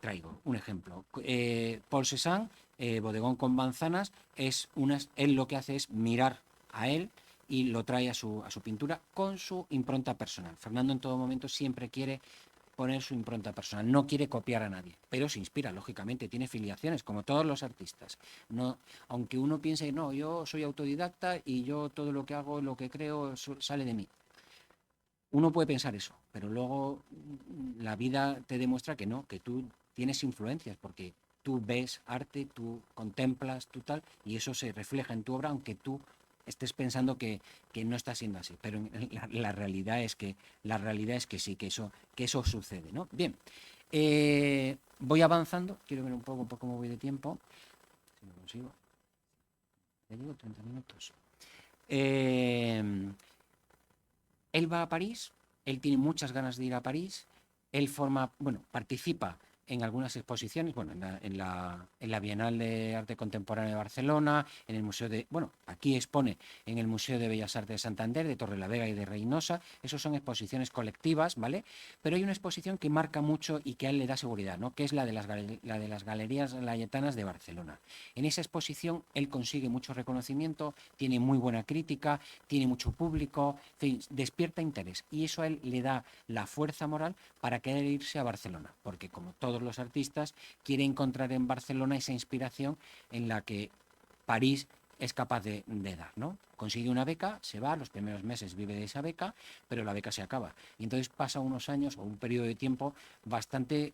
traigo un ejemplo. Paul Cézanne, bodegón con manzanas, él lo que hace es mirar a él y lo trae a su pintura con su impronta personal. Fernando en todo momento siempre quiere poner su impronta personal, no quiere copiar a nadie, pero se inspira, lógicamente, tiene filiaciones, como todos los artistas. No, aunque uno piense, no, yo soy autodidacta y yo todo lo que hago, lo que creo, sale de mí. Uno puede pensar eso, pero luego la vida te demuestra que no, que tú tienes influencias, porque tú ves arte, tú contemplas, tú tal, y eso se refleja en tu obra, aunque tú estés pensando que no está siendo así. Pero la realidad es que sí, que eso sucede, ¿no? Bien, voy avanzando, quiero ver un poco cómo voy de tiempo, si lo consigo. Ya digo, 30 minutos. Él va a París, él tiene muchas ganas de ir a París, él participa en algunas exposiciones, en la Bienal de Arte Contemporáneo de Barcelona, en el Museo aquí expone en el Museo de Bellas Artes de Santander, de Torrelavega y de Reynosa. Esos son exposiciones colectivas, ¿vale? Pero hay una exposición que marca mucho y que a él le da seguridad, ¿no? Que es la de las Galerías Layetanas de Barcelona. En esa exposición él consigue mucho reconocimiento, tiene muy buena crítica, tiene mucho público, en fin, despierta interés, y eso a él le da la fuerza moral para querer irse a Barcelona, porque como todos los artistas, quiere encontrar en Barcelona esa inspiración en la que París es capaz de dar, ¿no? Consigue una beca, se va, los primeros meses vive de esa beca, pero la beca se acaba. Y entonces pasa unos años o un periodo de tiempo bastante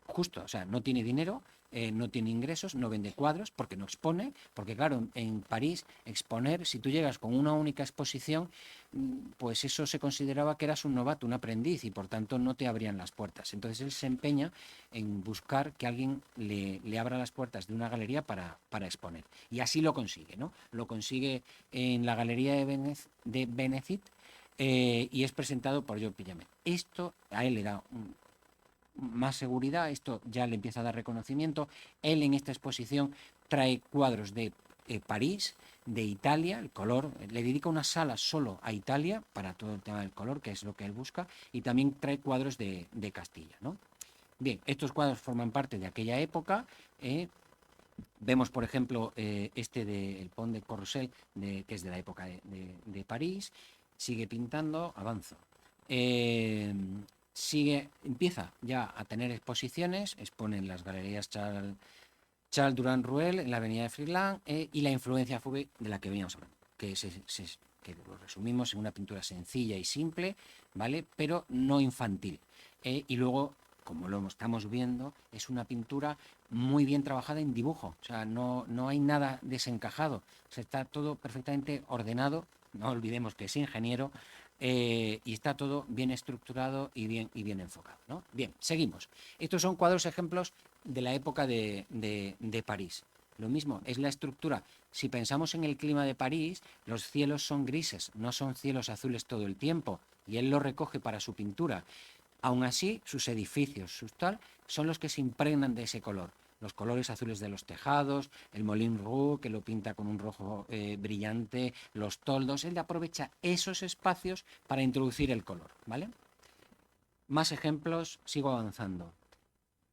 justo, o sea, no tiene dinero, no tiene ingresos, no vende cuadros porque no expone, porque claro, en París exponer, si tú llegas con una única exposición, pues eso se consideraba que eras un novato, un aprendiz, y por tanto no te abrían las puertas. Entonces él se empeña en buscar que alguien le abra las puertas de una galería para exponer. Y así lo consigue, ¿no? Lo consigue en la Galería de Benefit, y es presentado por Joe Pillamet. Esto a él le da más seguridad, esto ya le empieza a dar reconocimiento. Él en esta exposición trae cuadros de París, de Italia, el color, le dedica una sala solo a Italia para todo el tema del color, que es lo que él busca, y también trae cuadros de Castilla, ¿no? Bien, estos cuadros forman parte de aquella época. Vemos, por ejemplo, este del Pont de Corcel, que es de la época de París. Sigue pintando, avanzo. Empieza ya a tener exposiciones, expone en las galerías Charles Durand Ruel, en la avenida de Friedland, y la influencia Fauve, de la que veníamos hablando, que lo resumimos en una pintura sencilla y simple, ¿vale? Pero no infantil. Y luego, como lo estamos viendo, es una pintura muy bien trabajada en dibujo, o sea, no hay nada desencajado, o sea, está todo perfectamente ordenado. No olvidemos que es ingeniero, y está todo bien estructurado y bien enfocado, ¿no? Bien, seguimos. Estos son cuadros ejemplos de la época de París. Lo mismo, es la estructura. Si pensamos en el clima de París, los cielos son grises, no son cielos azules todo el tiempo, y él lo recoge para su pintura. Aún así, sus edificios, son los que se impregnan de ese color. Los colores azules de los tejados, el Moulin Rouge, que lo pinta con un rojo brillante, los toldos. Él aprovecha esos espacios para introducir el color, ¿vale? Más ejemplos, sigo avanzando.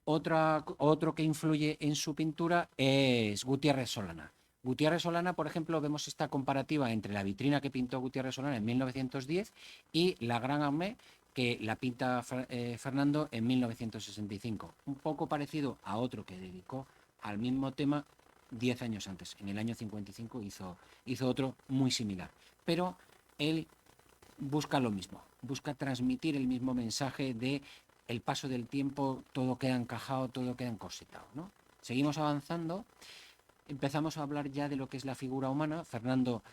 Otro que influye en su pintura es Gutiérrez Solana. Gutiérrez Solana, por ejemplo, vemos esta comparativa entre la vitrina que pintó Gutiérrez Solana en 1910 y la Gran Armée, que la pinta Fernando en 1965. Un poco parecido a otro que dedicó al mismo tema 10 años antes. En el año 55 hizo otro muy similar. Pero él busca lo mismo, busca transmitir el mismo mensaje de el paso del tiempo, todo queda encajado, todo queda encorsetado, ¿no? Seguimos avanzando, empezamos a hablar ya de lo que es la figura humana. Fernando,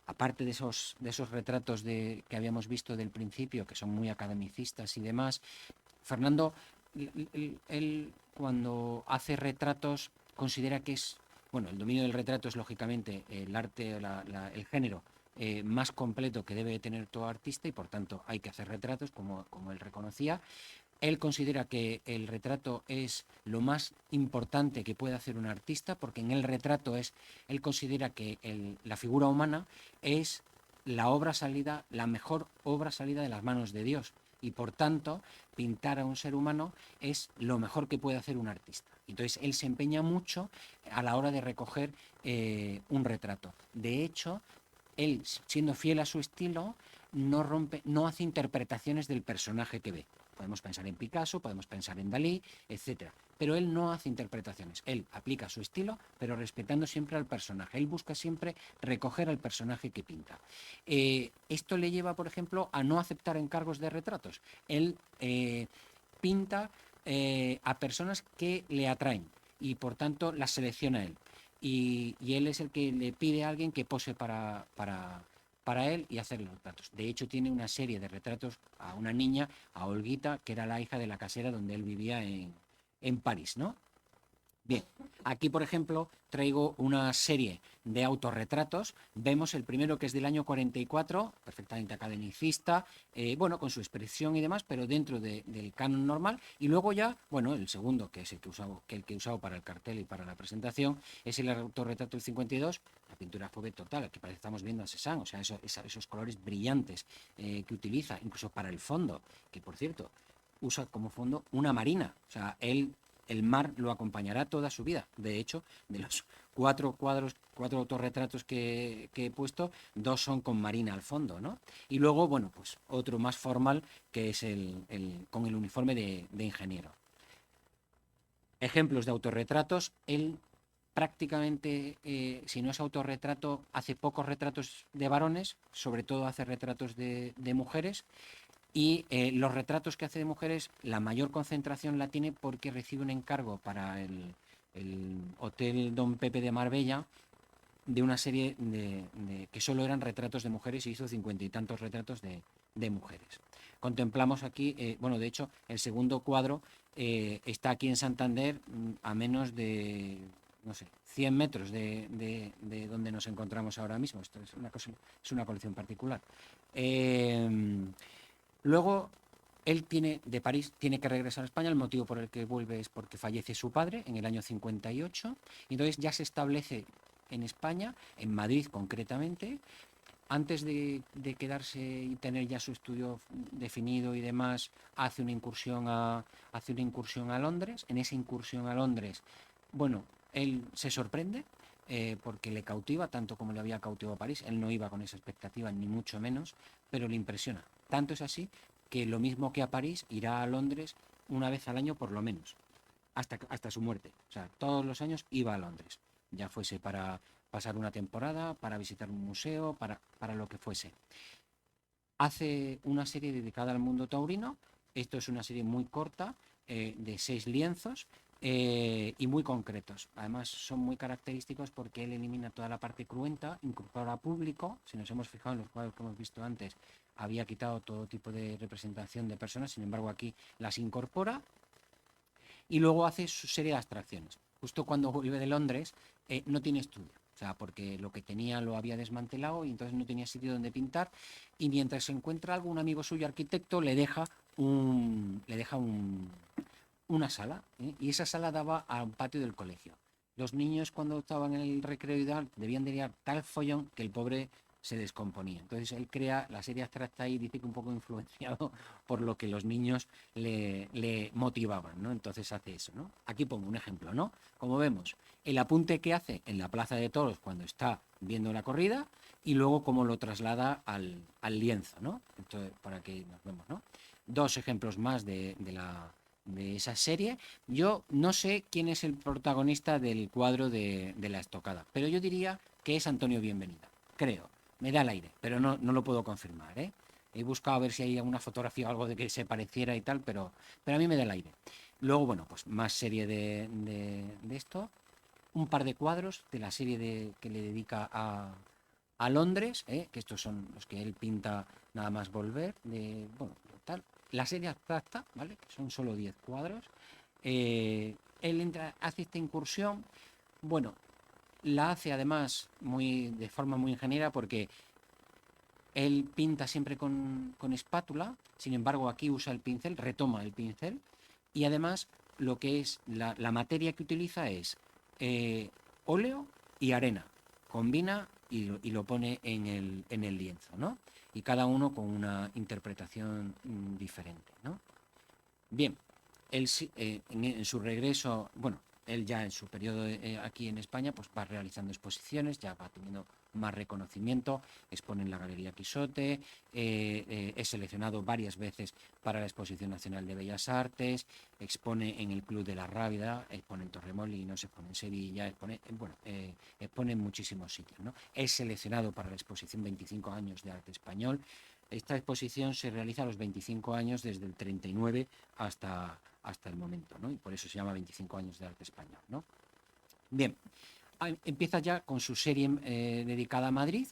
aparte de esos retratos que habíamos visto del principio, que son muy academicistas y demás, Fernando, él cuando hace retratos considera que es, bueno, el dominio del retrato es lógicamente el arte, el género más completo que debe tener todo artista, y por tanto hay que hacer retratos, como él reconocía. Él considera que el retrato es lo más importante que puede hacer un artista, porque en el retrato él considera que la figura humana es la obra salida, la mejor obra salida de las manos de Dios, y por tanto pintar a un ser humano es lo mejor que puede hacer un artista. Entonces él se empeña mucho a la hora de recoger un retrato. De hecho, él, siendo fiel a su estilo, no hace interpretaciones del personaje que ve. Podemos pensar en Picasso, podemos pensar en Dalí, etcétera. Pero él no hace interpretaciones. Él aplica su estilo, pero respetando siempre al personaje. Él busca siempre recoger al personaje que pinta. Esto le lleva, por ejemplo, a no aceptar encargos de retratos. Él pinta a personas que le atraen y, por tanto, las selecciona él. Y él es el que le pide a alguien que pose para él y hacer los retratos. De hecho, tiene una serie de retratos a una niña, a Olguita, que era la hija de la casera donde él vivía en París, ¿no? Bien, aquí, por ejemplo, traigo una serie de autorretratos. Vemos el primero, que es del año 44, perfectamente academicista, bueno, con su expresión y demás, pero dentro del canon normal. Y luego ya, bueno, el segundo, que es el que he usado para el cartel y para la presentación, es el autorretrato del 52, la pintura fue total, que parece que estamos viendo a Cézanne, o sea, esos colores brillantes que utiliza, incluso para el fondo, que por cierto, usa como fondo una marina, o sea, el mar lo acompañará toda su vida. De hecho, de los 4 autorretratos que he puesto, 2 son con marina al fondo, ¿no? Y luego, bueno, pues otro más formal, que es con el uniforme de ingeniero. Ejemplos de autorretratos. Él prácticamente, si no es autorretrato, hace pocos retratos de varones, sobre todo hace retratos de mujeres. Y los retratos que hace de mujeres, la mayor concentración la tiene porque recibe un encargo para el Hotel Don Pepe de Marbella de una serie que solo eran retratos de mujeres, y hizo 50 y tantos retratos de mujeres. Contemplamos aquí, bueno, de hecho, el segundo cuadro está aquí en Santander, a menos de, no sé, 100 metros de donde nos encontramos ahora mismo. Esto es una colección particular. Luego, él de París tiene que regresar a España. El motivo por el que vuelve es porque fallece su padre en el año 58. Y entonces ya se establece en España, en Madrid concretamente. Antes de quedarse y tener ya su estudio definido y demás, hace una incursión a Londres. En esa incursión a Londres, bueno, él se sorprende porque le cautiva, tanto como le había cautivado a París. Él no iba con esa expectativa, ni mucho menos, pero le impresiona. Tanto es así que, lo mismo que a París, irá a Londres una vez al año por lo menos, hasta su muerte. O sea, todos los años iba a Londres, ya fuese para pasar una temporada, para visitar un museo, para lo que fuese. Hace una serie dedicada al mundo taurino. Esto es una serie muy corta, de 6 lienzos, y muy concretos. Además, son muy característicos porque él elimina toda la parte cruenta, incorpora público. Si nos hemos fijado en los cuadros que hemos visto antes, había quitado todo tipo de representación de personas, sin embargo aquí las incorpora, y luego hace su serie de abstracciones. Justo cuando vuelve de Londres, no tiene estudio, o sea, porque lo que tenía lo había desmantelado y entonces no tenía sitio donde pintar, y mientras se encuentra algún amigo suyo arquitecto, le deja una sala, y esa sala daba a un patio del colegio. Los niños, cuando estaban en el recreo y tal, debían de ir tal follón que el pobre se descomponía. Entonces él crea la serie abstracta y dice que un poco influenciado por lo que los niños le motivaban, ¿no? Entonces hace eso, ¿no? Aquí pongo un ejemplo, ¿no? Como vemos, el apunte que hace en la Plaza de Toros cuando está viendo la corrida, y luego cómo lo traslada al lienzo, ¿no? Entonces, para que nos vemos, ¿no? 2 ejemplos más de de esa serie. Yo no sé quién es el protagonista del cuadro de la estocada, pero yo diría que es Antonio Bienvenida, creo. Me da el aire, pero no lo puedo confirmar, ¿eh? He buscado a ver si hay alguna fotografía o algo de que se pareciera y tal, pero a mí me da el aire. Luego, bueno, pues más serie de esto. Un par de cuadros de la serie que le dedica a Londres, que estos son los que él pinta nada más volver, bueno, tal. La serie abstracta, ¿vale? Que son solo 10 cuadros. Él hace esta incursión, bueno, la hace además de forma muy ingeniera porque él pinta siempre con espátula, sin embargo aquí usa el pincel, retoma el pincel, y además lo que es la materia que utiliza es óleo y arena. Combina y lo pone en el lienzo, ¿no? Y cada uno con una interpretación diferente, ¿no? Bien, él en su regreso, bueno, él ya en su periodo aquí en España, pues va realizando exposiciones, ya va teniendo más reconocimiento, expone en la Galería Quixote, es seleccionado varias veces para la Exposición Nacional de Bellas Artes, expone en el Club de la Rábida, expone en Torremolinos, expone en Sevilla, expone en muchísimos sitios, ¿no? Es seleccionado para la Exposición 25 años de Arte Español. Esta exposición se realiza a los 25 años desde el 39 hasta el momento, ¿no? Y por eso se llama 25 años de arte español, ¿no? Bien, empieza ya con su serie dedicada a Madrid.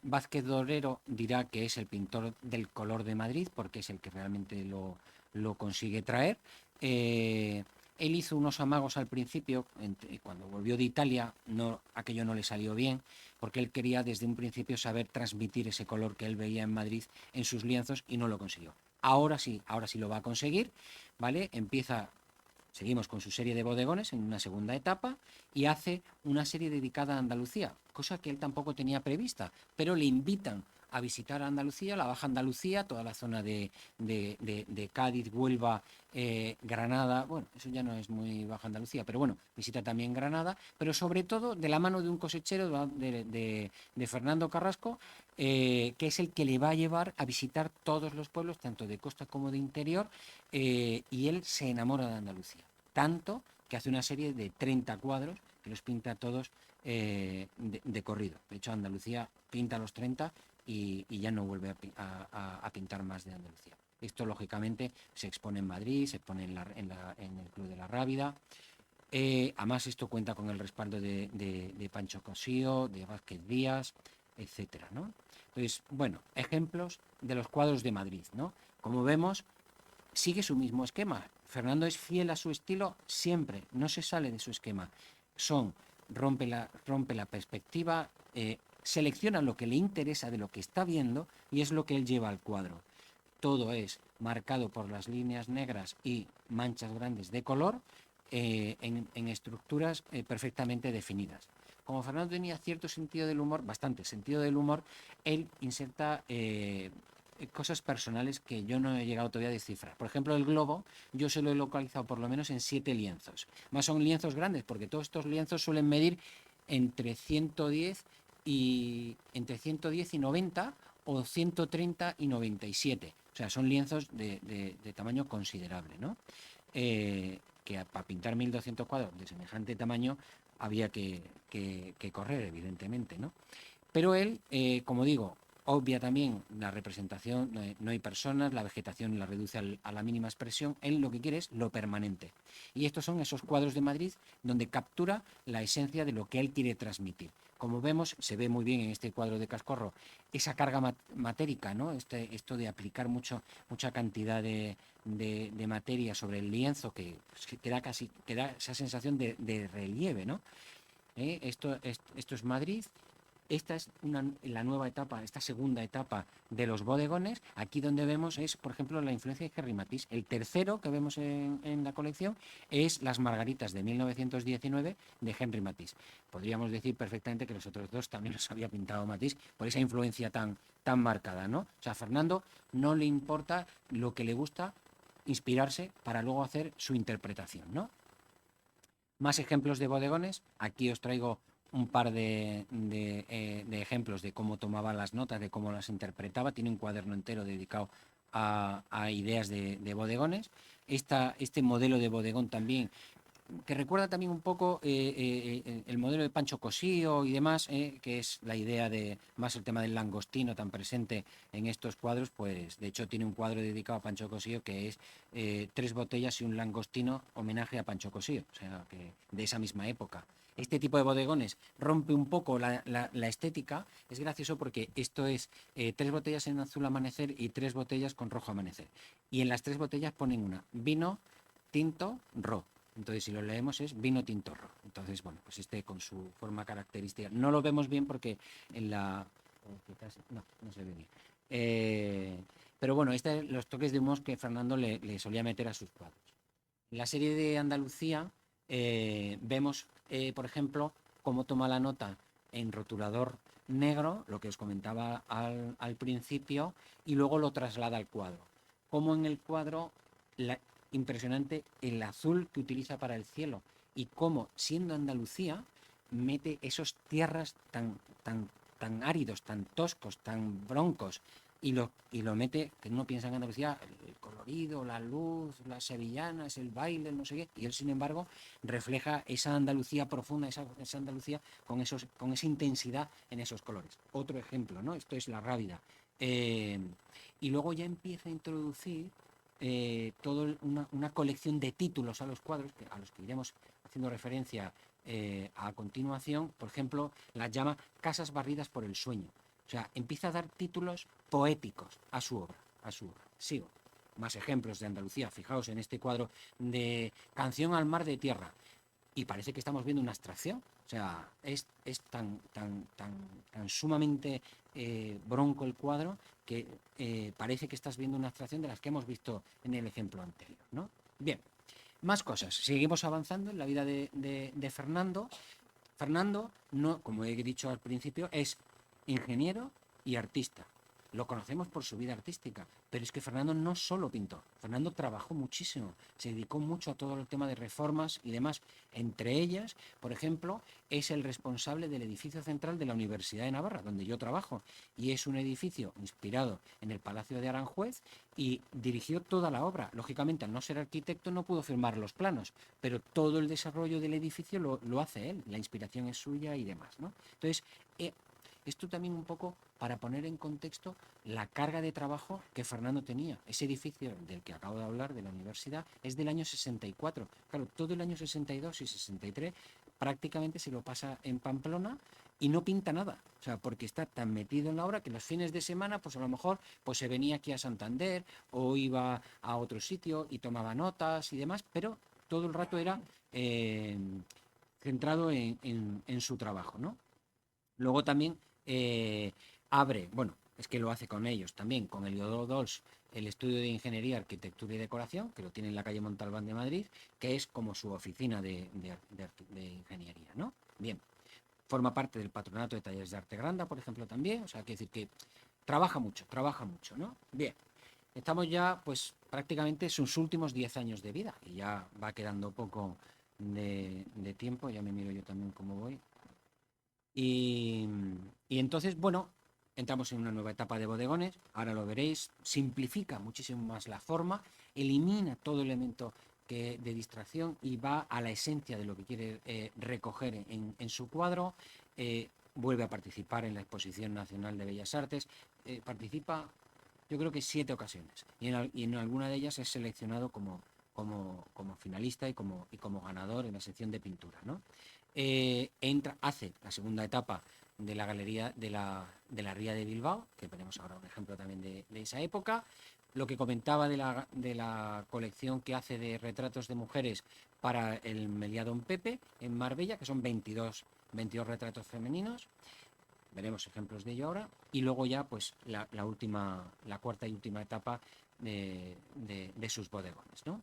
Vázquez Dorero dirá que es el pintor del color de Madrid porque es el que realmente lo consigue traer. Él hizo unos amagos al principio, cuando volvió de Italia, aquello no le salió bien, porque él quería desde un principio saber transmitir ese color que él veía en Madrid en sus lienzos y no lo consiguió. Ahora sí lo va a conseguir, ¿vale? Seguimos con su serie de bodegones en una segunda etapa y hace una serie dedicada a Andalucía, cosa que él tampoco tenía prevista, pero le invitan a visitar a Andalucía, la Baja Andalucía, toda la zona de Cádiz, Huelva, Granada, bueno, eso ya no es muy Baja Andalucía, pero bueno, visita también Granada, pero sobre todo de la mano de un cosechero de Fernando Carrasco, que es el que le va a llevar a visitar todos los pueblos, tanto de costa como de interior, y él se enamora de Andalucía, tanto que hace una serie de 30 cuadros que los pinta todos de corrido. De hecho, Andalucía pinta los 30 y ya no vuelve a pintar más de Andalucía. Esto, lógicamente, se expone en Madrid, se expone en el Club de la Rábida. Además, esto cuenta con el respaldo de Pancho Cosío, de Vázquez Díaz, etcétera, ¿no? Entonces, bueno, ejemplos de los cuadros de Madrid, ¿no? Como vemos, sigue su mismo esquema. Fernando es fiel a su estilo siempre, no se sale de su esquema. Rompe la perspectiva, selecciona lo que le interesa de lo que está viendo y es lo que él lleva al cuadro. Todo es marcado por las líneas negras y manchas grandes de color en estructuras perfectamente definidas. Como Fernando tenía cierto sentido del humor, bastante sentido del humor, él inserta cosas personales que yo no he llegado todavía a descifrar. Por ejemplo, el globo, yo se lo he localizado por lo menos en 7 lienzos. Más son lienzos grandes, porque todos estos lienzos suelen medir entre 110 y 90 o 130 y 97. O sea, son lienzos de tamaño considerable, ¿no? Que para pintar 1200 cuadros de semejante tamaño había que correr, evidentemente, ¿no? Pero él, como digo, obvia también la representación, no hay personas, la vegetación la reduce a la mínima expresión, él lo que quiere es lo permanente. Y estos son esos cuadros de Madrid donde captura la esencia de lo que él quiere transmitir. Como vemos, se ve muy bien en este cuadro de Cascorro esa carga matérica, ¿no? Esto de aplicar mucha cantidad de materia sobre el lienzo que da esa sensación de relieve, ¿no? Esto es Madrid. Esta es la nueva etapa, esta segunda etapa de los bodegones. Aquí donde vemos es, por ejemplo, la influencia de Henri Matisse. El tercero que vemos en la colección es Las Margaritas de 1919 de Henri Matisse. Podríamos decir perfectamente que los otros dos también los había pintado Matisse por esa influencia tan marcada, ¿no? O sea, a Fernando no le importa lo que le gusta inspirarse para luego hacer su interpretación, ¿no? Más ejemplos de bodegones. Aquí os traigo un par de ejemplos de cómo tomaba las notas, de cómo las interpretaba. Tiene un cuaderno entero dedicado a ideas de bodegones. Este modelo de bodegón también, que recuerda también un poco el modelo de Pancho Cosío y demás, que es la idea de más el tema del langostino tan presente en estos cuadros. Pues de hecho tiene un cuadro dedicado a Pancho Cosío que es 3 botellas y un langostino, homenaje a Pancho Cosío, o sea, que de esa misma época. Este tipo de bodegones rompe un poco la estética. Es gracioso porque esto es 3 botellas en azul amanecer y 3 botellas con rojo amanecer. Y en las 3 botellas ponen una vino, tinto, ro. Entonces, si lo leemos es vino tinto ro. Entonces, bueno, pues con su forma característica. No lo vemos bien porque en la... No se ve bien. Pero bueno, los toques de humor que Fernando le solía meter a sus cuadros. En la serie de Andalucía vemos, por ejemplo, cómo toma la nota en rotulador negro, lo que os comentaba al principio, y luego lo traslada al cuadro. Como en el cuadro, impresionante el azul que utiliza para el cielo, y cómo, siendo Andalucía, mete esos tierras tan áridos, tan toscos, tan broncos, y lo mete, que uno piensa en Andalucía, el colorido, la luz, las sevillanas, el baile, no sé qué, y él, sin embargo, refleja esa Andalucía profunda, esa Andalucía con esa intensidad en esos colores. Otro ejemplo, ¿no? Esto es La Rábida. Y luego ya empieza a introducir toda una colección de títulos a los cuadros, a los que iremos haciendo referencia a continuación. Por ejemplo, las llama Casas barridas por el sueño. O sea, empieza a dar títulos poéticos a su obra. Sigo. Más ejemplos de Andalucía. Fijaos en este cuadro de Canción al mar de tierra. Y parece que estamos viendo una abstracción. O sea, es tan sumamente bronco el cuadro que parece que estás viendo una abstracción de las que hemos visto en el ejemplo anterior, ¿no? Bien, más cosas. Seguimos avanzando en la vida de Fernando. Fernando, no, como he dicho al principio, es ingeniero y artista. Lo conocemos por su vida artística, pero es que Fernando no solo pintó. Fernando trabajó muchísimo, se dedicó mucho a todo el tema de reformas y demás. Entre ellas, por ejemplo, es el responsable del edificio central de la Universidad de Navarra, donde yo trabajo, y es un edificio inspirado en el Palacio de Aranjuez, y dirigió toda la obra. Lógicamente, al no ser arquitecto, no pudo firmar los planos, pero todo el desarrollo del edificio lo hace él, la inspiración es suya y demás, ¿no? Entonces, esto también un poco para poner en contexto la carga de trabajo que Fernando tenía. Ese edificio del que acabo de hablar, de la universidad, es del año 64. Claro, todo el año 62 y 63 prácticamente se lo pasa en Pamplona y no pinta nada. O sea, porque está tan metido en la obra que los fines de semana, pues a lo mejor pues se venía aquí a Santander o iba a otro sitio y tomaba notas y demás, pero todo el rato era centrado en su trabajo, ¿no? Luego también abre, bueno, es que lo hace con ellos también, con el Dols, el estudio de Ingeniería, Arquitectura y Decoración, que lo tiene en la calle Montalbán de Madrid, que es como su oficina de ingeniería, ¿no? Bien, forma parte del Patronato de Talleres de Arte Granda, por ejemplo, también, o sea, quiere decir que trabaja mucho, ¿no? Bien, estamos ya, pues, prácticamente sus últimos 10 años de vida, y ya va quedando poco de tiempo, ya me miro yo también cómo voy. Y entonces, bueno, entramos en una nueva etapa de bodegones, ahora lo veréis, simplifica muchísimo más la forma, elimina todo elemento de distracción y va a la esencia de lo que quiere recoger en su cuadro. Vuelve a participar en la Exposición Nacional de Bellas Artes, participa yo creo que 7 ocasiones, y en alguna de ellas es seleccionado como finalista y como ganador en la sección de pintura, ¿no? Hace la segunda etapa de la galería de la Ría de Bilbao, que tenemos ahora un ejemplo también de esa época. Lo que comentaba de la colección que hace de retratos de mujeres para el Meliá Don Pepe en Marbella, que son 22 retratos femeninos. Veremos ejemplos de ello ahora. Y luego ya, pues, la cuarta y última etapa de sus bodegones, ¿no?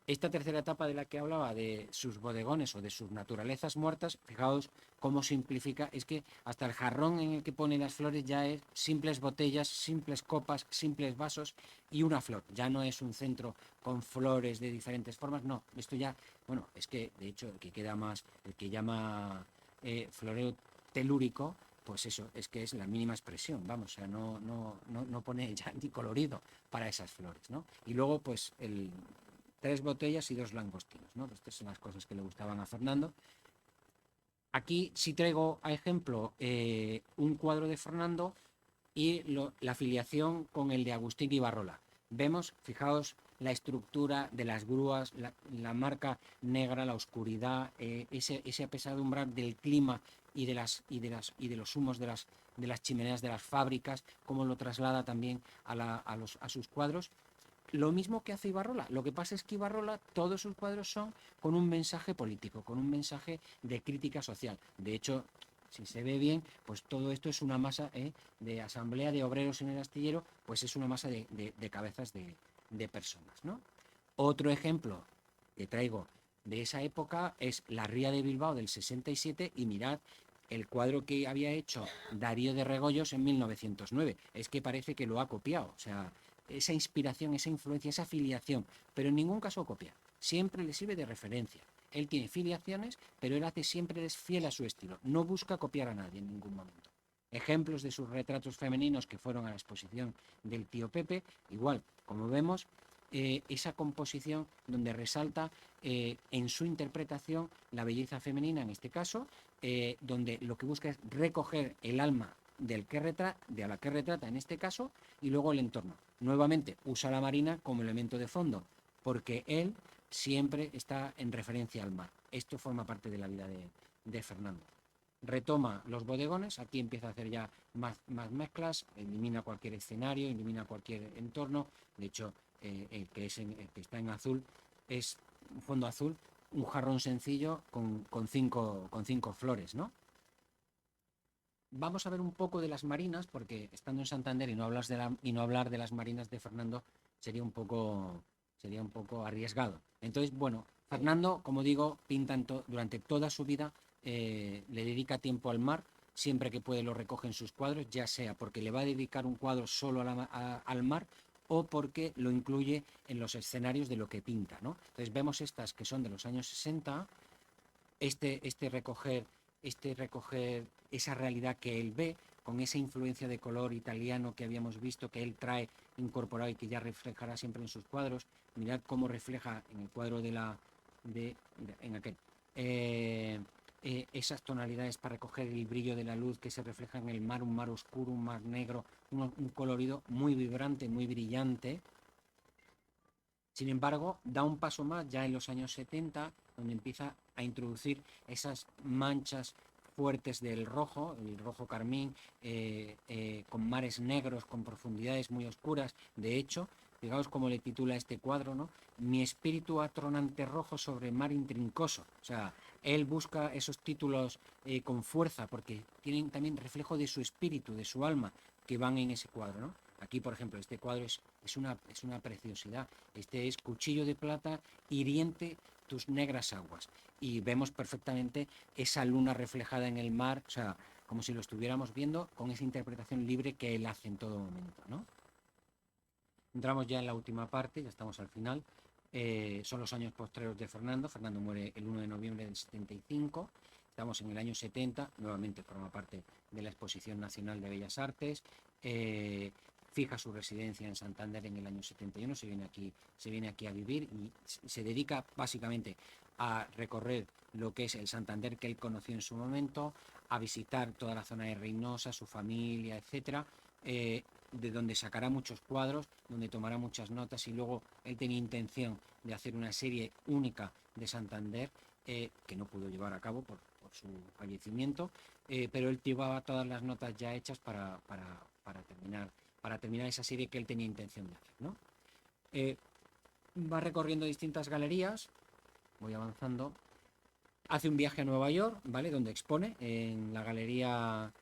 Esta tercera etapa de la que hablaba, de sus bodegones o de sus naturalezas muertas, fijaos cómo simplifica, es que hasta el jarrón en el que pone las flores ya es simples botellas, simples copas, simples vasos y una flor. Ya no es un centro con flores de diferentes formas, no, esto ya, bueno, es que de hecho el que llama floreo telúrico pues eso, es que es la mínima expresión, vamos, o sea, no pone ya ni colorido para esas flores, ¿no? Y luego, pues, 3 botellas y 2 langostinos, ¿no? Estas son las cosas que le gustaban a Fernando. Aquí sí traigo a ejemplo un cuadro de Fernando y la afiliación con el de Agustín Ibarrola. Vemos, fijaos, la estructura de las grúas, la marca negra, la oscuridad, ese apesadumbrar del clima y de los humos de las chimeneas de las fábricas, cómo lo traslada también a sus cuadros. Lo mismo que hace Ibarrola. Lo que pasa es que Ibarrola, todos sus cuadros son con un mensaje político, con un mensaje de crítica social. De hecho, si se ve bien, pues todo esto es una masa de asamblea de obreros en el astillero, pues es una masa de cabezas de personas, ¿no? Otro ejemplo que traigo de esa época es la Ría de Bilbao del 67 y mirad el cuadro que había hecho Darío de Regoyos en 1909. Es que parece que lo ha copiado, o sea, esa inspiración, esa influencia, esa filiación, pero en ningún caso copia, siempre le sirve de referencia. Él tiene filiaciones, pero él hace siempre es fiel a su estilo, no busca copiar a nadie en ningún momento. Ejemplos de sus retratos femeninos que fueron a la exposición del tío Pepe, igual, como vemos, esa composición donde resalta en su interpretación la belleza femenina, en este caso, donde lo que busca es recoger el alma de la que retrata en este caso, y luego el entorno. Nuevamente usa la marina como elemento de fondo, porque él siempre está en referencia al mar. Esto forma parte de la vida de Fernando. Retoma los bodegones, aquí empieza a hacer ya más mezclas, elimina cualquier escenario, elimina cualquier entorno. De hecho, el que está en azul es un fondo azul, un jarrón sencillo con cinco flores, ¿no? Vamos a ver un poco de las marinas, porque estando en Santander y no hablar de las marinas de Fernando sería un poco arriesgado. Entonces, bueno, Fernando, como digo, pinta durante toda su vida, le dedica tiempo al mar, siempre que puede lo recoge en sus cuadros, ya sea porque le va a dedicar un cuadro solo al mar o porque lo incluye en los escenarios de lo que pinta, ¿no? Entonces vemos estas que son de los años 60, recoger esa realidad que él ve, con esa influencia de color italiano que habíamos visto que él trae incorporado y que ya reflejará siempre en sus cuadros. Mirad cómo refleja en el cuadro esas tonalidades para recoger el brillo de la luz que se refleja en el mar, un mar oscuro, un mar negro, un colorido muy vibrante, muy brillante. Sin embargo, da un paso más ya en los años 70, donde empieza a introducir esas manchas fuertes del rojo, el rojo carmín, con mares negros, con profundidades muy oscuras. De hecho, fijaos cómo le titula este cuadro, ¿no? Mi espíritu atronante rojo sobre mar intrincoso. O sea, él busca esos títulos con fuerza, porque tienen también reflejo de su espíritu, de su alma, que van en ese cuadro, ¿no? Aquí, por ejemplo, este cuadro es una preciosidad. Este es Cuchillo de plata, hiriente tus negras aguas. Y vemos perfectamente esa luna reflejada en el mar, o sea, como si lo estuviéramos viendo con esa interpretación libre que él hace en todo momento, ¿no? Entramos ya en la última parte, ya estamos al final. Son los años postreros de Fernando. Fernando muere el 1 de noviembre del 75. Estamos en el año 70, nuevamente forma parte de la Exposición Nacional de Bellas Artes. Fija su residencia en Santander en el año 71, se viene aquí a vivir y se dedica básicamente a recorrer lo que es el Santander que él conoció en su momento, a visitar toda la zona de Reynosa, su familia, etcétera, de donde sacará muchos cuadros, donde tomará muchas notas, y luego él tenía intención de hacer una serie única de Santander que no pudo llevar a cabo por su fallecimiento, pero él llevaba todas las notas ya hechas para terminar esa serie que él tenía intención de hacer, ¿no? Va recorriendo distintas galerías, voy avanzando, hace un viaje a Nueva York, ¿vale?, donde expone en la galería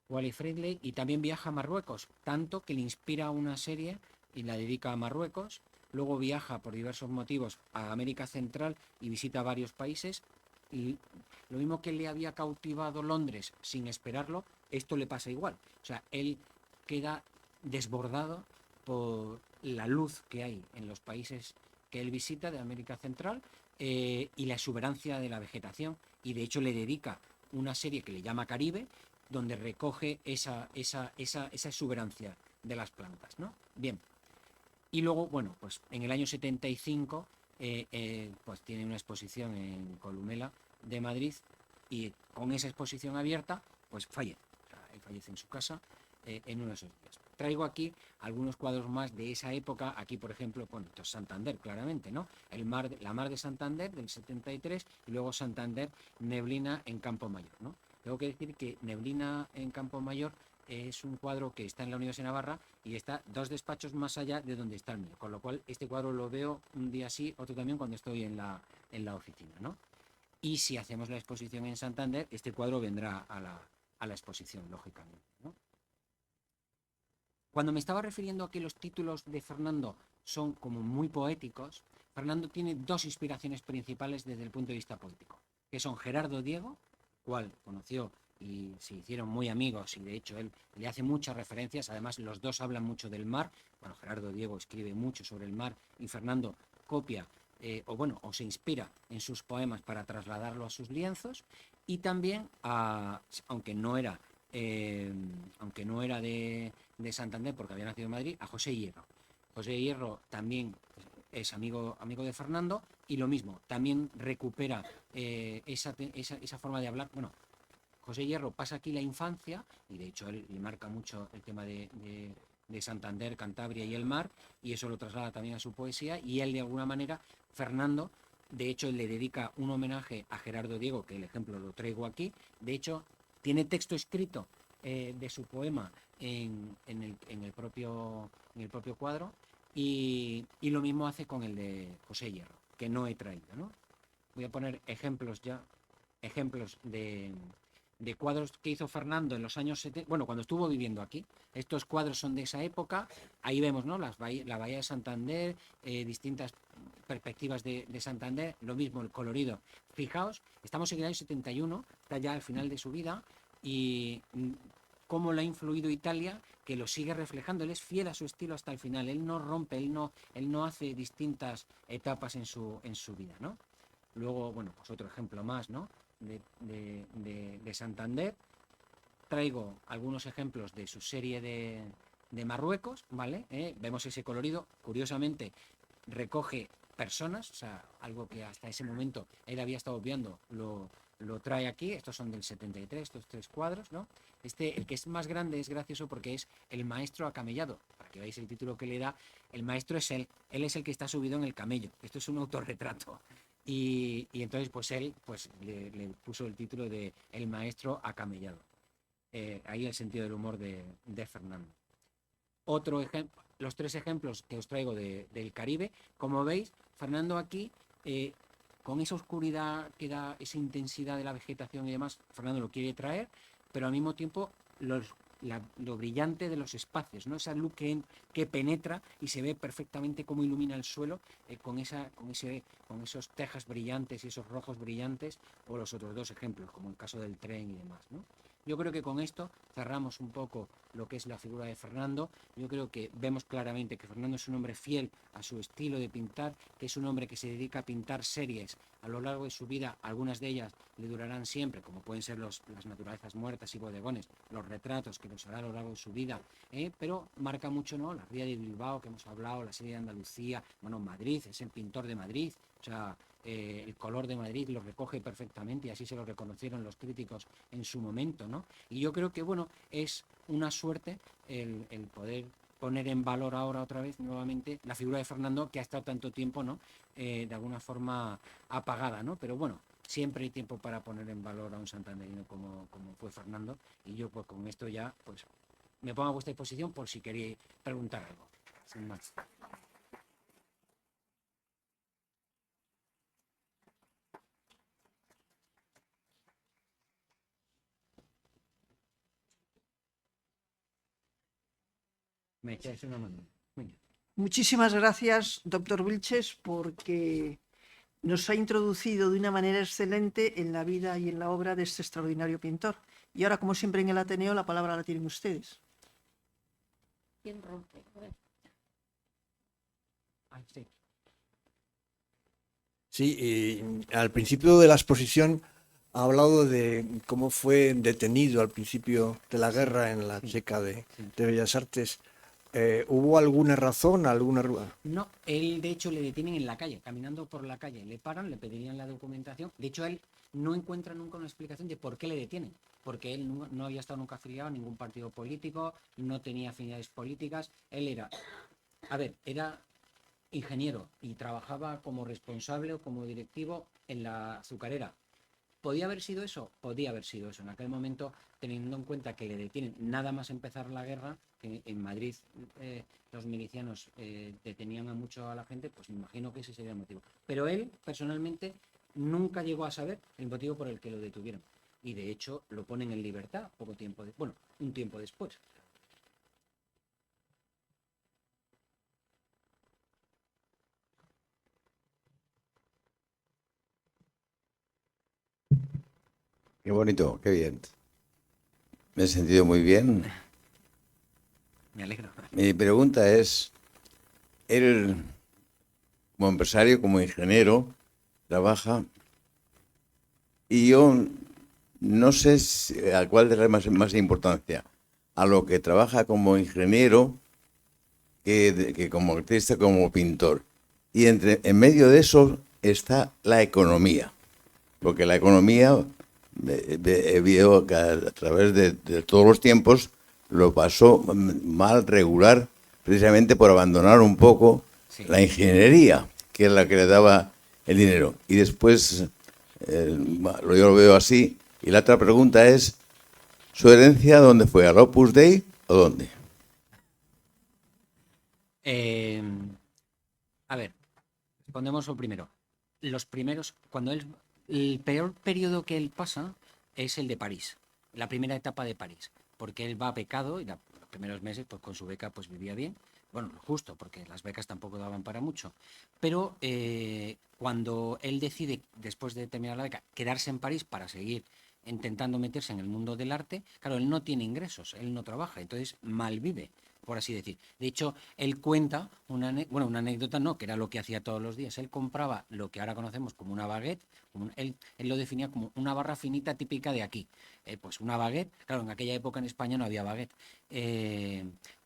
Wally Friedley, y también viaja a Marruecos, tanto que le inspira una serie y la dedica a Marruecos. Luego viaja por diversos motivos a América Central y visita varios países, y lo mismo que le había cautivado Londres sin esperarlo, esto le pasa igual. O sea, él queda desbordado por la luz que hay en los países que él visita de América Central, y la exuberancia de la vegetación, y de hecho le dedica una serie que le llama Caribe, donde recoge esa exuberancia de las plantas, ¿no? Bien. Y luego, bueno, pues en el año 75 pues tiene una exposición en Columela de Madrid y con esa exposición abierta pues fallece. O sea, él fallece en su casa en uno de esos días. Traigo aquí algunos cuadros más de esa época. Aquí, por ejemplo, bueno, esto es Santander, claramente, ¿no? La mar de Santander del 73 y luego Santander, Neblina en Campo Mayor, ¿no? Tengo que decir que Neblina en Campo Mayor es un cuadro que está en la Universidad de Navarra y está 2 despachos más allá de donde está el mío, con lo cual este cuadro lo veo un día sí, otro también cuando estoy en la oficina, ¿no? Y si hacemos la exposición en Santander, este cuadro vendrá a la exposición, lógicamente, ¿no? Cuando me estaba refiriendo a que los títulos de Fernando son como muy poéticos, Fernando tiene 2 inspiraciones principales desde el punto de vista poético, que son Gerardo Diego, cual conoció y se hicieron muy amigos y de hecho él le hace muchas referencias, además los dos hablan mucho del mar, bueno, Gerardo Diego escribe mucho sobre el mar y Fernando copia o se inspira en sus poemas para trasladarlo a sus lienzos y también, aunque no era de Santander porque había nacido en Madrid, a José Hierro. José Hierro también es amigo de Fernando y lo mismo, también recupera esa forma de hablar. Bueno, José Hierro pasa aquí la infancia y de hecho él le marca mucho el tema de Santander, Cantabria y el mar y eso lo traslada también a su poesía y él de alguna manera, Fernando, de hecho le dedica un homenaje a Gerardo Diego, que el ejemplo lo traigo aquí, de hecho tiene texto escrito de su poema en el propio cuadro y lo mismo hace con el de José Hierro, que no he traído, ¿no? Voy a poner ejemplos de cuadros que hizo Fernando en los años 70, bueno, cuando estuvo viviendo aquí. Estos cuadros son de esa época, ahí vemos, ¿no? La bahía de Santander, distintas perspectivas de Santander, lo mismo el colorido. Fijaos, estamos en el año 71, está ya al final de su vida, y cómo le ha influido Italia, que lo sigue reflejando. Él es fiel a su estilo hasta el final, él no rompe, él no hace distintas etapas en su vida, ¿no? Luego, bueno, pues otro ejemplo más, ¿no? De Santander. Traigo algunos ejemplos de su serie de Marruecos, ¿vale? Vemos ese colorido, curiosamente recoge personas, o sea, algo que hasta ese momento él había estado obviando, lo trae aquí. Estos son del 73, estos 3 cuadros, ¿no? El que es más grande es gracioso porque es el maestro acamellado. Para que veáis el título que le da, el maestro es él es el que está subido en el camello. Esto es un autorretrato. Y entonces pues él pues le puso el título de El maestro acamellado. Ahí el sentido del humor de Fernando. Otro ejemplo, los 3 ejemplos que os traigo del Caribe. Como veis, Fernando aquí, con esa oscuridad que da esa intensidad de la vegetación y demás, Fernando lo quiere traer, pero al mismo tiempo lo brillante de los espacios, ¿no? Esa luz que penetra y se ve perfectamente cómo ilumina el suelo con esos tejas brillantes y esos rojos brillantes, o los otros 2 ejemplos, como el caso del tren y demás, ¿no? Yo creo que con esto cerramos un poco lo que es la figura de Fernando. Yo creo que vemos claramente que Fernando es un hombre fiel a su estilo de pintar, que es un hombre que se dedica a pintar series a lo largo de su vida. Algunas de ellas le durarán siempre, como pueden ser las naturalezas muertas y bodegones, los retratos que los hará a lo largo de su vida, pero marca mucho, ¿no? La Ría de Bilbao, que hemos hablado, la serie de Andalucía, bueno, Madrid, es el pintor de Madrid, o sea, el color de Madrid lo recoge perfectamente y así se lo reconocieron los críticos en su momento, ¿no? Y yo creo que, bueno, es una suerte el poder poner en valor ahora otra vez nuevamente la figura de Fernando, que ha estado tanto tiempo, ¿no? De alguna forma apagada, ¿no? Pero bueno, siempre hay tiempo para poner en valor a un santanderino como fue Fernando, y yo pues con esto ya pues me pongo a vuestra disposición por si queréis preguntar algo, sin más. Me echáis una mano. Venga. Muchísimas gracias, doctor Vilches, porque nos ha introducido de una manera excelente en la vida y en la obra de este extraordinario pintor. Y ahora, como siempre en el Ateneo, la palabra la tienen ustedes. ¿Quién rompe? Sí, al principio de la exposición ha hablado de cómo fue detenido al principio de la guerra en la Checa de Bellas Artes. ¿Hubo alguna razón, alguna... No, él de hecho le detienen en la calle, caminando por la calle, le paran, le pedirían la documentación. De hecho, él no encuentra nunca una explicación de por qué le detienen, porque él no había estado nunca afiliado a ningún partido político, no tenía afinidades políticas. Él era ingeniero y trabajaba como responsable o como directivo en la azucarera. ¿Podía haber sido eso? Podía haber sido eso. En aquel momento, teniendo en cuenta que le detienen nada más empezar la guerra, que en Madrid los milicianos detenían mucho a la gente, pues me imagino que ese sería el motivo. Pero él, personalmente, nunca llegó a saber el motivo por el que lo detuvieron. Y de hecho, lo ponen en libertad un tiempo después. Qué bonito, qué bien. Me he sentido muy bien. Me alegro. Mi pregunta es, él como empresario, como ingeniero, trabaja y yo no sé a cuál darle más importancia, a lo que trabaja como ingeniero que como artista, como pintor. Y en medio de eso está la economía, porque la economía veo que a través de todos los tiempos lo pasó mal, regular, precisamente por abandonar un poco la ingeniería, que es la que le daba el dinero. Y después, yo lo veo así. Y la otra pregunta es, ¿su herencia dónde fue? ¿Al Opus Dei o dónde? A ver, respondemos lo primero. El peor periodo que él pasa es el de París, la primera etapa de París, porque él va becado y los primeros meses pues con su beca pues vivía bien, bueno, lo justo, porque las becas tampoco daban para mucho, pero cuando él decide, después de terminar la beca, quedarse en París para seguir intentando meterse en el mundo del arte, claro, él no tiene ingresos, él no trabaja, entonces malvive, por así decir. De hecho, él cuenta una anécdota, no, que era lo que hacía todos los días. Él compraba lo que ahora conocemos como una baguette, él lo definía como una barra finita típica de aquí. Pues una baguette, claro, en aquella época en España no había baguette.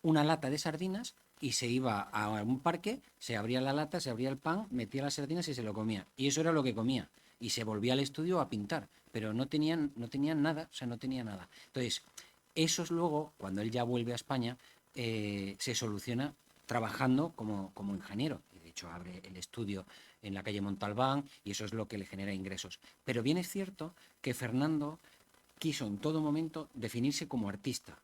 Una lata de sardinas y se iba a un parque, se abría la lata, se abría el pan, metía las sardinas y se lo comía. Y eso era lo que comía. Y se volvía al estudio a pintar, pero no tenían nada, o sea, no tenía nada. Entonces, eso es luego, cuando él ya vuelve a España, se soluciona trabajando como ingeniero. De hecho, abre el estudio en la calle Montalbán y eso es lo que le genera ingresos. Pero bien es cierto que Fernando quiso en todo momento definirse como artista.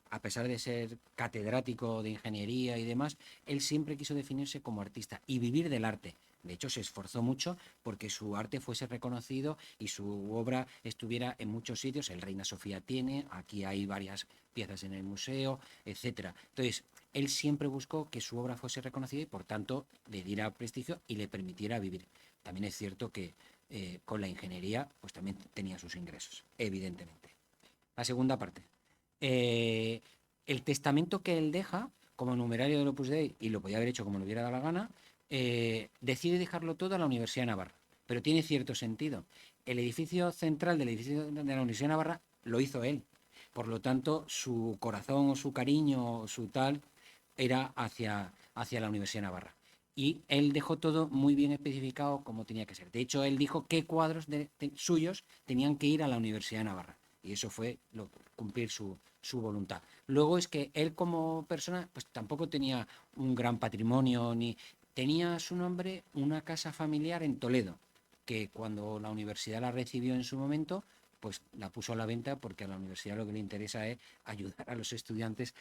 A pesar de ser catedrático de ingeniería y demás, él siempre quiso definirse como artista y vivir del arte. De hecho, se esforzó mucho porque su arte fuese reconocido y su obra estuviera en muchos sitios. El Reina Sofía tiene, aquí hay varias piezas en el museo, etcétera. Entonces, él siempre buscó que su obra fuese reconocida y, por tanto, le diera prestigio y le permitiera vivir. También es cierto que con la ingeniería, pues también tenía sus ingresos, evidentemente. La segunda parte. El testamento que él deja como numerario del Opus Dei, y lo podía haber hecho como le hubiera dado la gana, decide dejarlo todo a la Universidad de Navarra. Pero tiene cierto sentido. El edificio central del edificio de la Universidad de Navarra lo hizo él. Por lo tanto, su corazón o su cariño o su tal era hacia la Universidad de Navarra. Y él dejó todo muy bien especificado como tenía que ser. De hecho, él dijo qué cuadros suyos tenían que ir a la Universidad de Navarra. Y eso fue cumplir su voluntad. Luego es que él como persona pues tampoco tenía un gran patrimonio, ni tenía a su nombre una casa familiar en Toledo, que cuando la universidad la recibió en su momento, pues la puso a la venta porque a la universidad lo que le interesa es ayudar a los estudiantes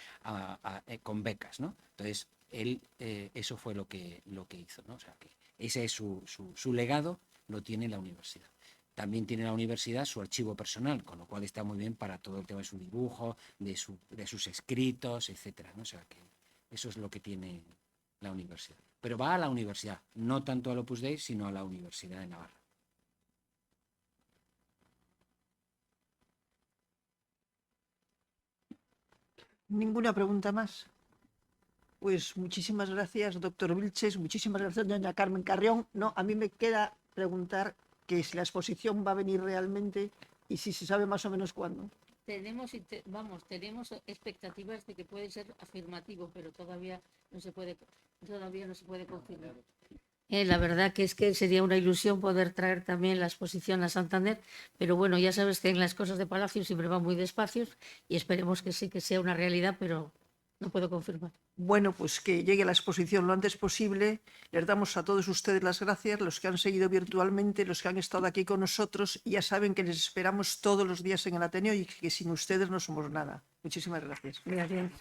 con becas, ¿no? Entonces, él eso fue lo que hizo, ¿no? O sea, que ese es su legado, lo tiene la universidad. También tiene la universidad su archivo personal, con lo cual está muy bien para todo el tema de su dibujo, de sus escritos, etcétera, ¿no? O sea, que eso es lo que tiene la universidad. Pero va a la universidad, no tanto al Opus Dei, sino a la Universidad de Navarra. ¿Ninguna pregunta más? Pues muchísimas gracias, doctor Vilches, muchísimas gracias, doña Carmen Carrión. No, a mí me queda preguntar que si la exposición va a venir realmente y si se sabe más o menos cuándo. Tenemos, tenemos expectativas de que puede ser afirmativo, pero todavía no se puede confirmar. La verdad que es que sería una ilusión poder traer también la exposición a Santander, pero bueno, ya sabes que en las cosas de Palacio siempre van muy despacios y esperemos que sí que sea una realidad, pero no puedo confirmar. Bueno, pues que llegue la exposición lo antes posible. Les damos a todos ustedes las gracias, los que han seguido virtualmente, los que han estado aquí con nosotros. Ya saben que les esperamos todos los días en el Ateneo y que sin ustedes no somos nada. Muchísimas gracias. Gracias.